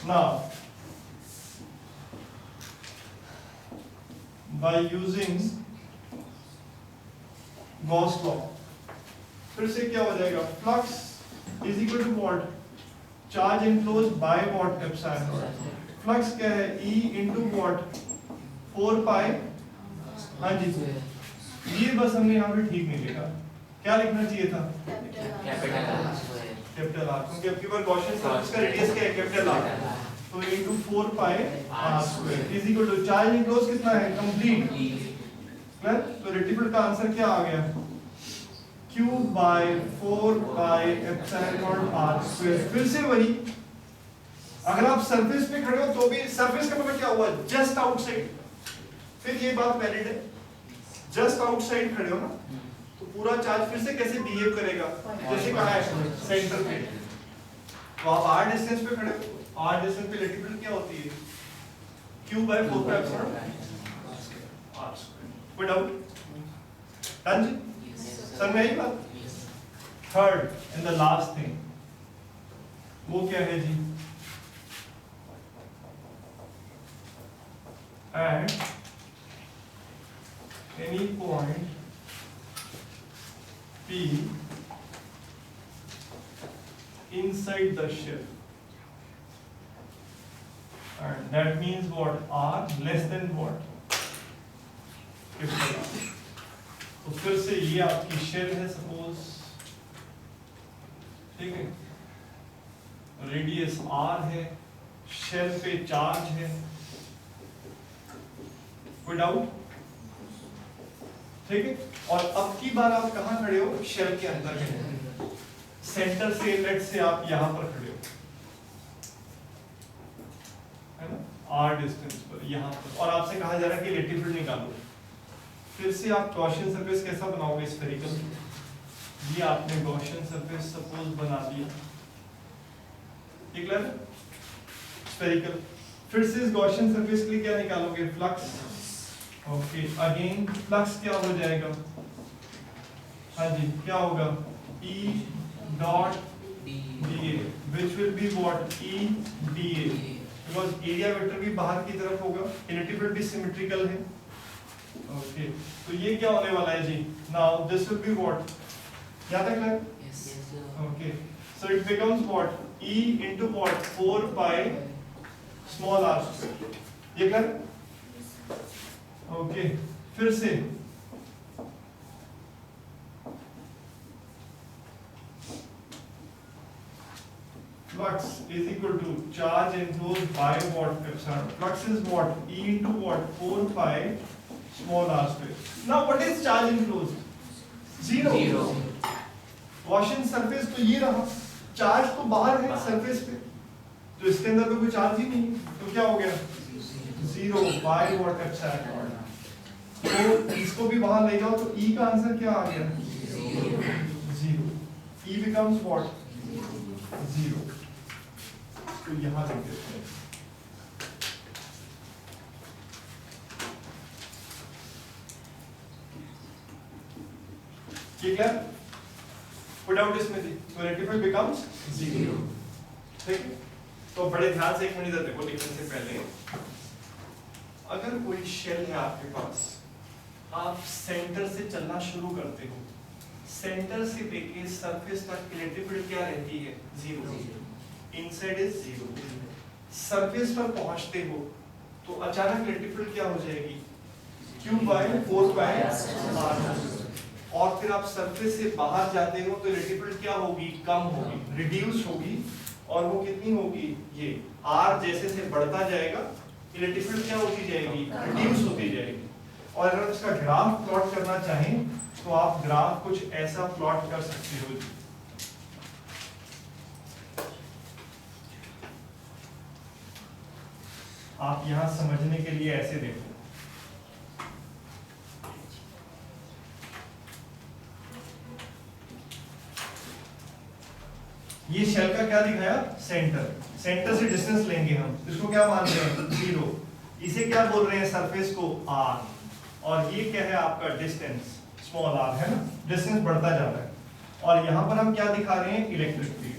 Now by using Gauss law, फिर से क्या हो जाएगा, flux is equal to what, charge enclosed by what, epsilon. Flux क्या है, E इनटू व्हाट, 4 पाई, हाँ जी। ये बस हमने यहाँ पे ठीक नहीं लिखा, क्या लिखना चाहिए था, कैपिटल आर, क्योंकि आपके पास गॉसियन सरफेस का रेडियस क्या है, कैपिटल आर। तो into 4 pi R square is equal to, charge enclose कितना है, कंप्लीट। क्लियर, तो रेक्टिफिकेशन का आंसर क्या आ गया, Q by 4 pi epsilon naught R square. फिर से वही, अगर आप सरफेस पे खड़े हो तो भी सरफेस का मतलब क्या हुआ, जस्ट आउटसाइड। फिर ये बात वैलिड है, जस्ट आउटसाइड खड़े हो ना, तो पूरा चार्ज फिर से कैसे बिहेव करेगा, जैसे कहा है सेंटर पे। तो आप आर डिस्टेंस पे खड़े हो, आर डिस्टेंस पे इलेक्ट्रिक फील्ड क्या होती है, Q by 4 pi epsilon R square. कोई डाउट, डन जी, समझ में आई बात। Third and the last thing, वो क्या है जी, at any point P inside the shell, and that means what, R less than what, capital R। तो फिर से ये आपकी शेल है सपोज, ठीक है, रेडियस R है, शेल पे चार्ज है। कोई डाउट, ठीक है। और अब की बार आप कहां खड़े हो, शेल के अंदर खड़े, सेंटर से इनलेट से आप यहां पर खड़े हो, है ना, आर डिस्टेंस पर यहां पर, और आपसे कहा जा रहा है कि इलेक्ट्रिक फील्ड निकालो। फिर से आप गॉसियन सरफेस कैसा बनाओगे, स्फेरिकल। ये आपने गॉसियन सरफेस सपोज बना दिया, ठीक है, स्फेरिकल। फिर से इस गॉसियन सरफेस के लिए क्या निकालोगे, फ्लक्स। ओके, अगेन फ्लक्स क्या हो जाएगा, हाँ जी क्या होगा, E dot dA, which will be what, E dA, because area vector भी बाहर की तरफ होगा, इलेक्ट्रिक फील्ड भी सिमेट्रिकल है। ओके, तो ये क्या होने वाला है जी, now this will be what, याद है clear, okay, so it becomes what, E into what, 4 pi small r square. ये क्लियर, ओके। फिर से flux is equal to charge enclosed by what, epsilon। Flux is what, E into what, 4 pi small r square। Now what is charge enclosed, zero। Gaussian surface तो ये रहा, charge तो बाहर है surface पे, तो इसके अंदर तो कोई चार्ज ही नहीं, तो क्या हो गया, 0 बाय व्हाट, एप्सिलॉन। तो इसको भी बाहर ले जाओ, तो E का आंसर क्या आ गया, 0। E becomes what, 0। तो यहां लिख देते हैं, ठीक है, पुट आउट इसमें थी तो रेक्टिफाइड बिकम्स 0। ठीक है, तो बड़े ध्यान से एक मिनट इधर देखो लिखने से पहले, अगर कोई शेल है आपके पास, आप सेंटर से चलना शुरू करते हो, सेंटर से लेके सरफेस तक इलेक्ट्रिक फील्ड क्या रहती है 0, इनसाइड इज 0। सरफेस पर पहुंचते हो तो अचानक इलेक्ट्रिक फील्ड क्या हो जाएगी Q/4πr, और फिर आप सरफेस से बाहर जाते हो तो इलेक्ट्रिक फील्ड क्या होगी, कम होगी, रिड्यूस होगी, और वो कितनी होगी, ये R जैसे से बढ़ता जाएगा इलेक्ट्रिक फील्ड क्या होती जाएगी, रिड्यूस होती जाएगी। और अगर इसका ग्राफ प्लॉट करना चाहें तो आप ग्राफ कुछ ऐसा प्लॉट कर सकते हो। आप यहां समझने के लिए ऐसे देखो, ये शेल का क्या दिखाया, सेंटर, सेंटर से डिस्टेंस लेंगे हम, इसको क्या मान रहे हैं 0, इसे क्या बोल रहे हैं सरफेस को R, और ये क्या है आपका डिस्टेंस स्मॉल r है ना, डिस्टेंस बढ़ता जा रहा है, और यहां पर हम क्या दिखा रहे हैं, इलेक्ट्रिक फील्ड।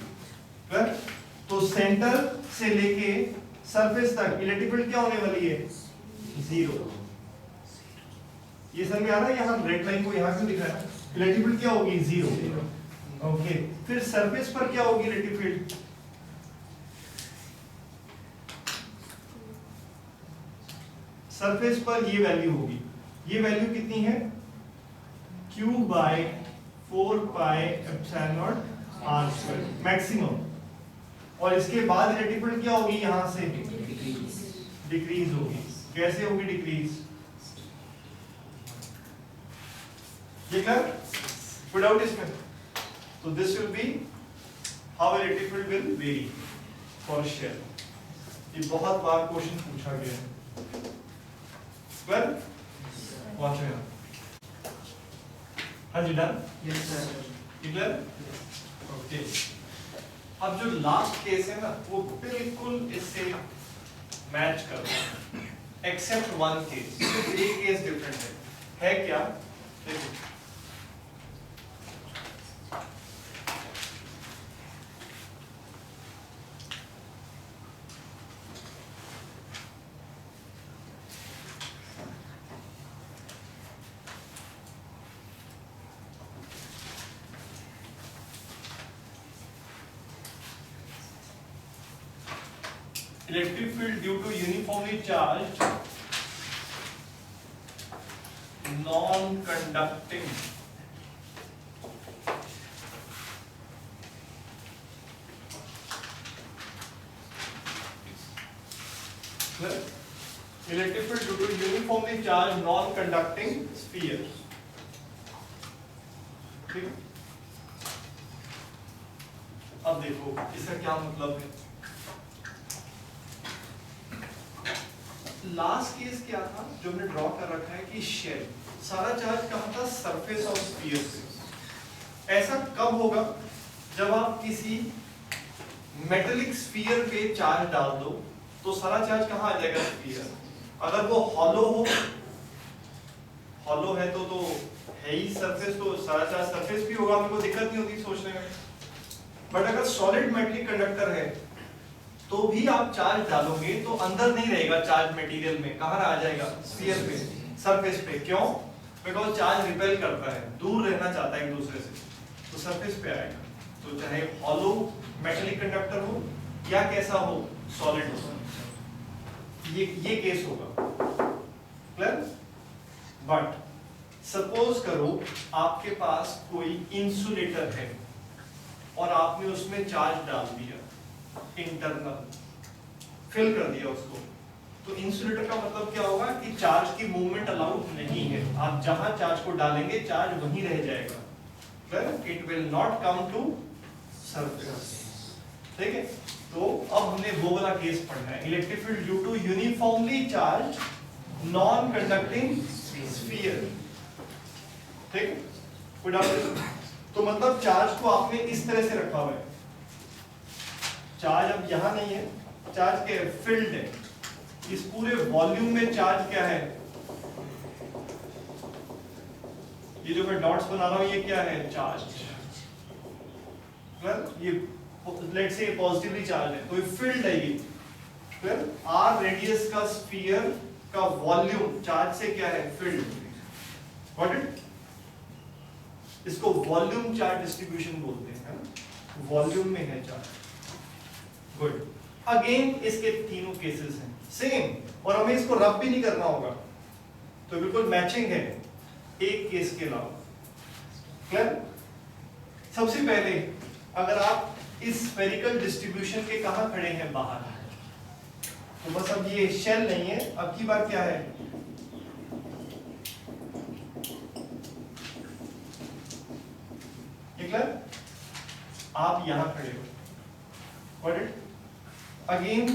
तो सेंटर से लेके सरफेस तक इलेक्ट्रिक फील्ड क्या होने वाली है 0। ये समझ में आ रहा है, यहाँ रेड लाइन को यहाँ क्यों दिखाया, इलेक्ट्रिक फील्ड क्या होगी 0। ओके, फिर सरफेस पर क्या होगी इलेक्ट्रिक फील्ड, सरफेस पर ये वैल्यू होगी, ये वैल्यू कितनी है Q/4πε0 r² मैक्सिमम, और इसके बाद इलेक्ट्रिक फील्ड क्या होगी, यहां से डिक्रीज होगी। कैसे होगी डिक्रीज, ये क्या पुट आउट इसमें, तो this will be how electric field will vary for shell. ये बहुत बार क्वेश्चन पूछा गया है। वेल वॉच में, हाँ जी done, yes sir, clear, okay. अब जो लास्ट केस है ना वो बिल्कुल इससे मैच कर रहा है, एक्सेप्ट वन केस, एक केस डिफरेंट है क्या, देखो electric field due to uniformly charged non-conducting electric field due to uniformly charged non-conducting sphere। ठीक, अब देखो इसका क्या मतलब है। लास्ट केस क्या था जो हमने ड्रॉ कर रखा है कि शेल सारा चार्ज कहां था, सरफेस ऑफ स्फीयर से। ऐसा कब होगा, जब आप किसी मेटेलिक स्फीयर पे चार्ज डाल दो तो सारा चार्ज कहां आ जाएगा, स्फीयर। अगर वो हॉलो हो, हॉलो है तो है ही सरफेस, तो सारा चार्ज सरफेस भी होगा, हमको दिक्कत नहीं होती सोचने में। बट अगर सॉलिड मेटेलिक कंडक्टर है तो भी आप चार्ज डालोगे तो अंदर नहीं रहेगा चार्ज मटेरियल में, कहां आ जाएगा, स्फीयर पे, सरफेस पे। क्यों, बिकॉज चार्ज रिपेल करता है, दूर रहना चाहता है एक दूसरे से, तो सरफेस पे आएगा। तो चाहे हॉलो मेटेलिक कंडक्टर हो या कैसा हो, सॉलिड हो, ये केस होगा, क्लियर। बट सपोज करो आपके पास कोई इंसुलेटर है और आपने उसमें चार्ज डाल दिया, इंटरनल फिल कर दिया उसको, तो इंसुलेटर का मतलब क्या होगा कि चार्ज की मूवमेंट अलाउड नहीं है, आप जहां चार्ज को डालेंगे चार्ज वहीं रह जाएगा, it will not come to surface. ठीक है, तो अब हमने वो वाला केस पढ़ना है, electric field due to uniformly charge non conducting sphere. ठीक है, तो मतलब चार्ज को आपने इस तरह से रखा हुआ है, चार्ज अब यहां नहीं है, चार्ज क्या है, फील्ड है, इस पूरे वॉल्यूम में चार्ज क्या है, ये जो मैं डॉट्स बना रहा हूं ये क्या है, चार्ज। ये लेट्स से पॉजिटिवली चार्ज है तो ये फील्ड है ये। फिर आर रेडियस का स्फीयर का वॉल्यूम चार्ज से क्या है, फील्ड। Got it? इसको वॉल्यूम चार्ज डिस्ट्रीब्यूशन बोलते हैं, वॉल्यूम में है चार्ज। गुड। अगेन इसके तीनों केसेस हैं सेम, और हमें इसको रब भी नहीं करना होगा, तो बिल्कुल मैचिंग है एक केस के अलावा। क्लियर? सबसे पहले अगर आप इस स्फेरिकल डिस्ट्रीब्यूशन के कहां खड़े हैं, बाहर, तो बस अब ये शेल नहीं है, अब की बात क्या है, क्लियर? आप यहां खड़े हो, got it? Again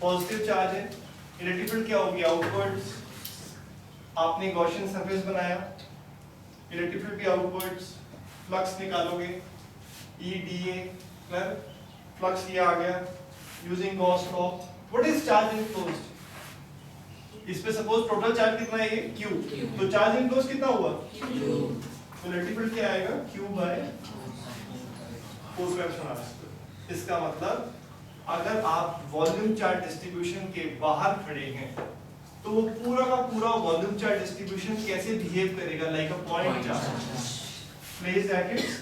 positive charge है, इलेक्ट्रिक फील्ड क्या होगी, आउटवर्ड्स। आपने गॉसियन सरफेस बनाया, इलेक्ट्रिक फील्ड भी आउटवर्ड्स, फ्लक्स निकालोगे E dA, क्लियर? फ्लक्स ये आ गया using Gauss law. What is charge enclosed? इस पे सपोज टोटल चार्ज कितना है, ये Q, तो चार्ज इनक्लोज्ड कितना हुआ, Q। तो इलेक्ट्रिक फील्ड क्या आएगा, Q बाय 4πr²। इसका मतलब अगर आप वॉल्यूम चार्ज डिस्ट्रीब्यूशन के बाहर खड़े हैं तो वो पूरा का पूरा वॉल्यूम चार्ज डिस्ट्रीब्यूशन कैसे बिहेव करेगा, like a point charge placed at its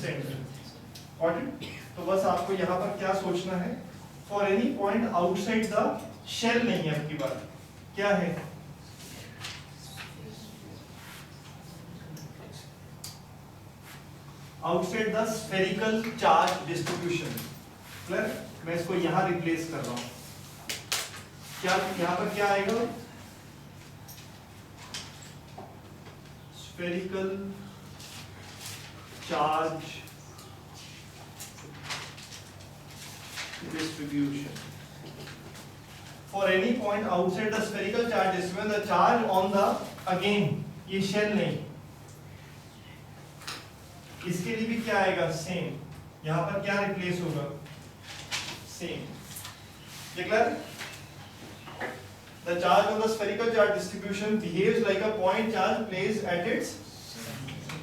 centre. Got it? तो बस आपको यहाँ पर क्या सोचना है, for any point outside the shell नहीं है, आपकी बात क्या है, outside the spherical charge distribution. Clear? मैं इसको यहां रिप्लेस कर रहा हूं, क्या यहां पर क्या आएगा, spherical charge distribution for any point outside the spherical charge distribution, the charge on the, again ये शेल नहीं, इसके लिए भी क्या आएगा, सेम। यहां पर क्या रिप्लेस होगा, same. Clear? The charge on the spherical charge distribution behaves like a point charge placed at its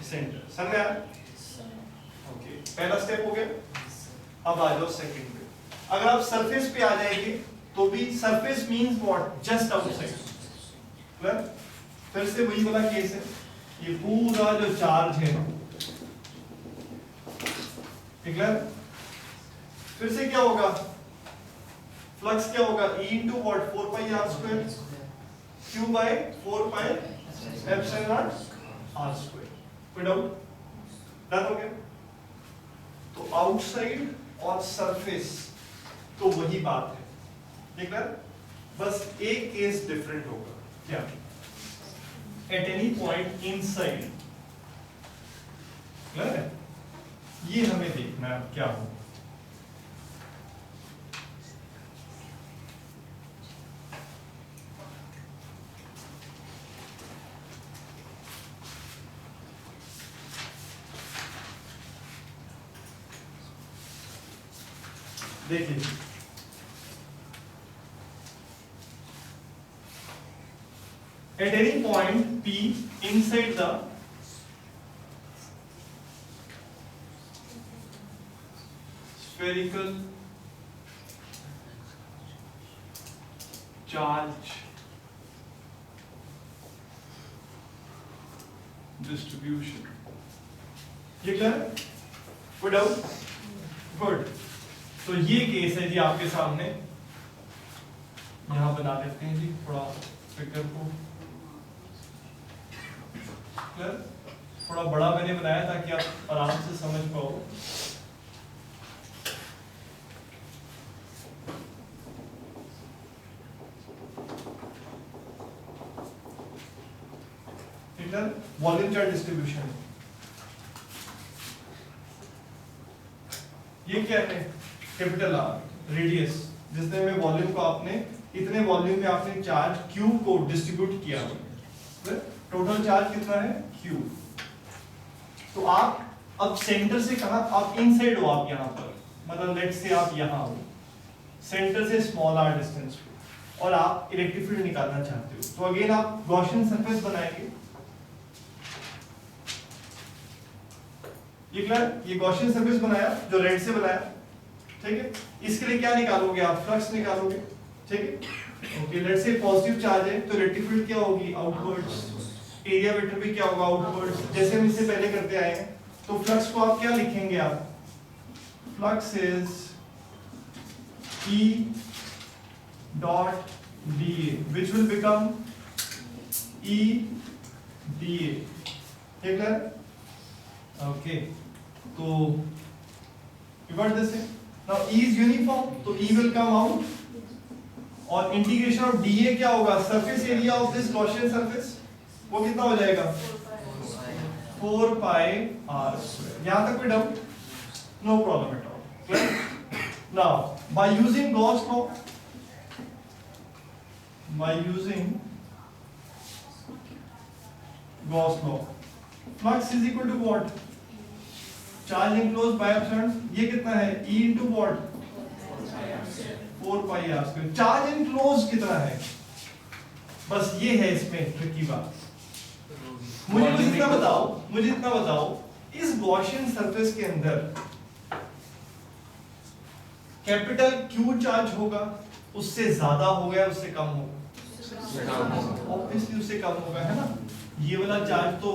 center। समझ में आया? ओके, पहला स्टेप हो गया। अब आ जाओ सेकंड पे। अगर आप सरफेस पे आ जाएंगे तो भी surface means what, just outside. Clear? फिर से वही वाला केस है, ये पूरा जो चार्ज है, क्लियर? फिर से क्या होगा, फ्लक्स क्या होगा, E into what, 4πr², Q by 4π∈r²। कोई डाउट? डन हो गया? तो आउटसाइड और सरफेस तो वही बात है, ठीक है? बस एक केस डिफरेंट होगा, क्या, at any point inside. Clear है? ये हमें देखना है क्या हो। देखिए, at any point P inside the spherical charge distribution, ये क्या है, गुड आउट, गुड। तो ये केस है जी आपके सामने, यहां बना देते हैं जी थोड़ा फिगर को, थोड़ा बड़ा मैंने बनाया ताकि आप आराम से समझ पाओ। ठीक है, वॉल्यूम चार्ज डिस्ट्रीब्यूशन, ये क्या है, कैपिटल आर रेडियस, जिसने में वॉल्यूम को आपने, इतने वॉल्यूम में आपने चार्ज Q को डिस्ट्रीब्यूट किया, टोटल चार्ज कितना है, Q। तो आप अब सेंटर से कहां, आप इनसाइड हो, आप यहां पर, मतलब लेट्स से आप यहां हो, सेंटर से स्मॉल r डिस्टेंस पे, और आप इलेक्ट्रिक फील्ड निकालना चाहते हो, तो अगेन आप गॉसियन सरफेस बनाएंगे। ये क्लियर? ये गॉसियन सरफेस बनाया जो रेड से बनाया, ठीक है। इसके लिए क्या निकालोगे आप? फ्लक्स निकालोगे, ठीक है। Okay, let's say positive charge है तो इलेक्ट्रिक फील्ड क्या होगी? आउटवर्ड्स। एरिया वेक्टर भी क्या होगा? आउटवर्ड्स, जैसे हम इससे पहले करते आए हैं। तो फ्लक्स को आप क्या लिखेंगे? आप flux is E dot dA which will become E dA, ठीक है? ओके, तो you got this thing? Now E is uniform, तो E will come out, और इंटीग्रेशन ऑफ dA क्या होगा? Surface area of this Gaussian surface, वो कितना हो जाएगा? 4 pi r square। यहाँ तक कोई doubt? No problem at all, clear? Now by using Gauss law, flux is equal to what? Charge enclosed by epsilon, ये कितना है? E into what? 4 pi r square। Charge enclosed कितना है? बस ये है इसमें ट्रिकी बात। मुझे इतना बताओ, इस गॉसियन सरफेस के अंदर कैपिटल Q चार्ज होगा, उससे ज्यादा होगा या उससे कम होगा? ऑब्वियसली उससे कम होगा, है ना। ये वाला चार्ज तो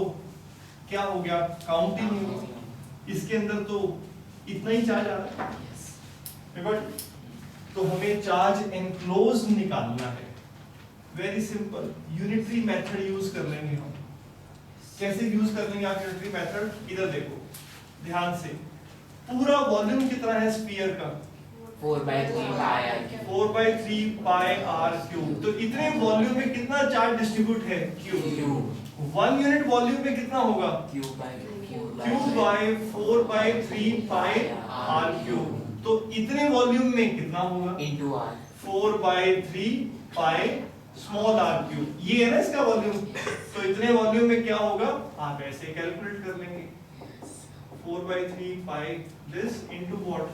क्या हो गया? काउंट ही नहीं होगा। इसके अंदर तो इतना ही चार्ज आ रहा है, तो हमें चार्ज एनक्लोज निकालना है। Very simple, unitary method use कर लेंगे हम। कैसे यूज कर लेंगे आप यूनिटरी मेथड? इधर देखो ध्यान से, पूरा वॉल्यूम कितना है स्फीयर का? 4/3 pi r cube। 4/3 pi r cube। तो इतने वॉल्यूम में कितना चार्ज डिस्ट्रीब्यूट है? Q। 1 यूनिट वॉल्यूम में कितना होगा? Q by 4/3 pi r cube। तो इतने वॉल्यूम में कितना होगा? into r। 4/3 pi small r cube। ये है ना इसका वॉल्यूम। तो इतने वॉल्यूम में क्या होगा? आप ऐसे कैलकुलेट कर लेंगे, 4/3 pi this into what?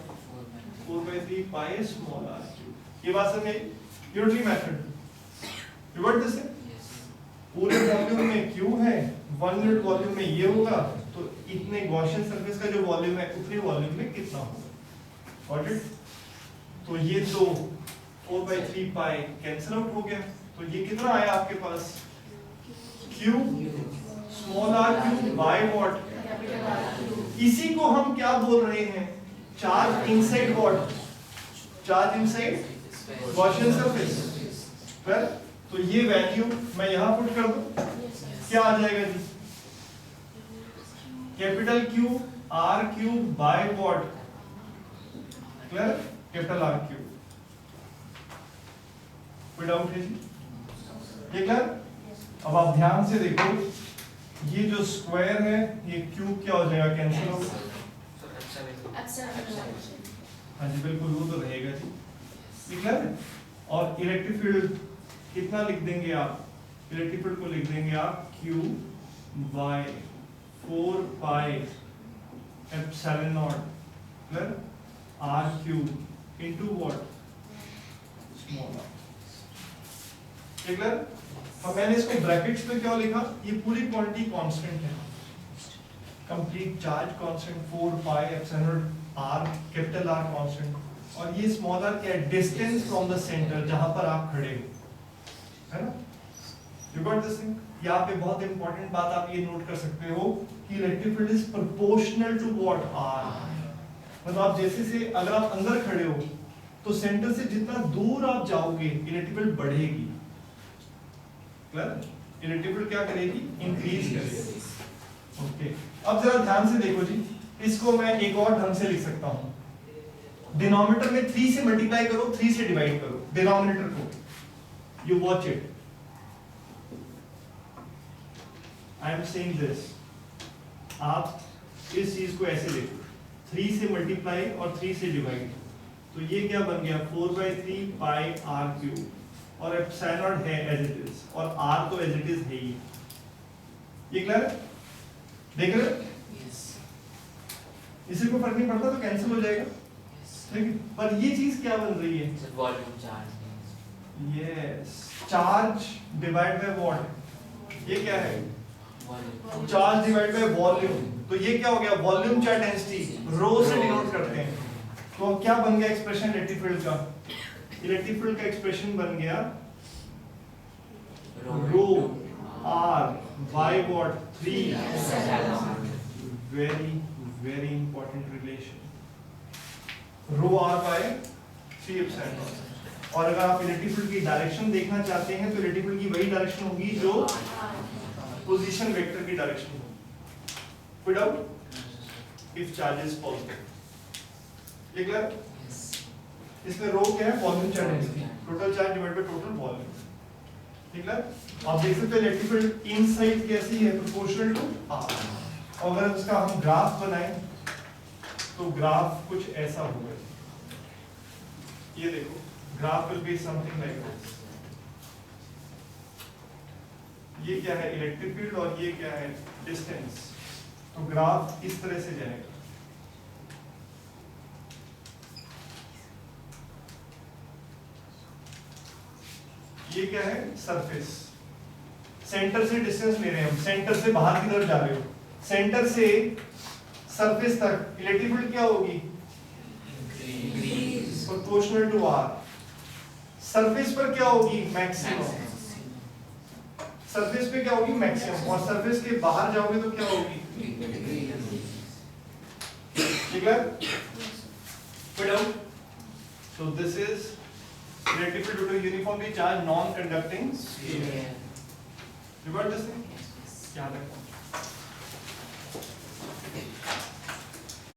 4/3 pi small r cube। ये बात समझ आई? Unitary method. You got this? पूरे वॉल्यूम में Q है, 1 यूनिट वॉल्यूम में ये होगा, तो इतने गॉसियन सरफेस का जो वॉल्यूम है उतने वॉल्यूम में कितना होगा? Got it? तो ये तो 4/3 pi कैंसिल आउट हो गया, तो ये कितना आया आपके पास? Q small r cube by what? इसी को हम क्या बोल रहे हैं? Charge inside what? Charge inside Gaussian surface. Well, तो ये वैल्यू मैं यहां पुट कर दूं, क्या आ जाएगा जी? Capital Q r cube by what? Clear? Capital R cube। कोई डाउट है जी? ये क्लियर? अब आप ध्यान से देखो, ये जो स्क्वायर है ये क्यूब क्या हो जाएगा? कैंसिल होगा। हाँ जी बिल्कुल, वो तो रहेगा जी। क्लियर है? और इलेक्ट्रिक फील्ड कितना लिख देंगे आप? इलेक्ट्रिक फील्ड को लिख देंगे आप Q by 4 pi epsilon naught, clear? R cube into what? Small r। Clear? अब मैंने इसको ब्रैकेट्स में क्या लिखा? ये पूरी क्वांटिटी कांस्टेंट है, complete charge constant 4 pi epsilon r, capital R constant, और ये स्मॉल r क्या है? डिस्टेंस फ्रॉम द सेंटर, जहां पर आप खड़े हो, है ना। You got this thing? यहाँ पे बहुत इंपॉर्टेंट बात आप ये नोट कर सकते हो कि electric field is proportional to what? R। मतलब आप जैसे से अगर आप अंदर खड़े हो तो सेंटर से जितना दूर आप जाओगे इलेक्ट्रिक फील्ड बढ़ेगी, क्लियर? इलेक्ट्रिक फील्ड क्या करेगी? इंक्रीज करेगी। ओके, अब जरा ध्यान से देखो जी, इसको मैं एक और ढंग से लिख सकता हूं। डिनोमिनेटर में 3 से मल्टीप्लाई करो, 3 से डिवाइड करो डिनोमिनेटर को। You watch it, I am saying this. आप इस चीज को ऐसे देखो, 3 से मल्टीप्लाई और 3 से डिवाइड, तो ये क्या बन गया? 4/3 pi r cube, और एप्सिलॉन है एज इट इज, और r तो एज इट इज है ही। ये क्लियर है? देख रहे? इसी को फर्क नहीं पड़ता तो कैंसिल हो जाएगा, ठीक है। पर ये चीज क्या बन रही है? Volume charge. Yes, charge divide by what? ये क्या है? Volume. Charge divide by volume, तो ये क्या हो गया, वॉल्यूम चार्ज डेंसिटी रो से डिनोट करते हैं। तो क्या बन गया एक्सप्रेशन इलेक्ट्रिक फील्ड का, इलेक्ट्रिक फील्ड का एक्सप्रेशन बन गया rho r by what 3, very very important relation, rho r by 3 epsilon. और अगर आप इलेक्ट्रिक फील्ड की डायरेक्शन देखना चाहते हैं तो इलेक्ट्रिक फील्ड की वही डायरेक्शन होगी जो पोजीशन वेक्टर की डायरेक्शन होगी, fit out if charge is positive. ये क्लियर? इसमें रो क्या है, volume charge density, total charge divide by total volume. ठीक है, आप देख सकते हो इलेक्ट्रिक फील्ड इनसाइड कैसी है, प्रोपोर्शनल टू आर। और अगर इसका हम ग्राफ बनाएं तो ग्राफ कुछ ऐसा होगा, ये देखो graph will be something like this. ये क्या है, इलेक्ट्रिक फील्ड, और ये क्या है, डिस्टेंस। तो ग्राफ इस तरह से जाएगा, ये क्या है, सरफेस। सेंटर से डिस्टेंस ले रहे हैं हम, सेंटर से बाहर की तरफ जा रहे हो, सेंटर से सरफेस तक इलेक्ट्रिक फील्ड क्या होगी, प्रोपोर्शनल टू आर। सरफेस पर क्या होगी, मैक्सिमम। सरफेस पे क्या होगी, मैक्सिमम। और सरफेस के बाहर जाओगे तो क्या होगी, ठीक है, fit out. So this is relative to a uniformly charged non-conducting sphere. You got this thing? याद रखो।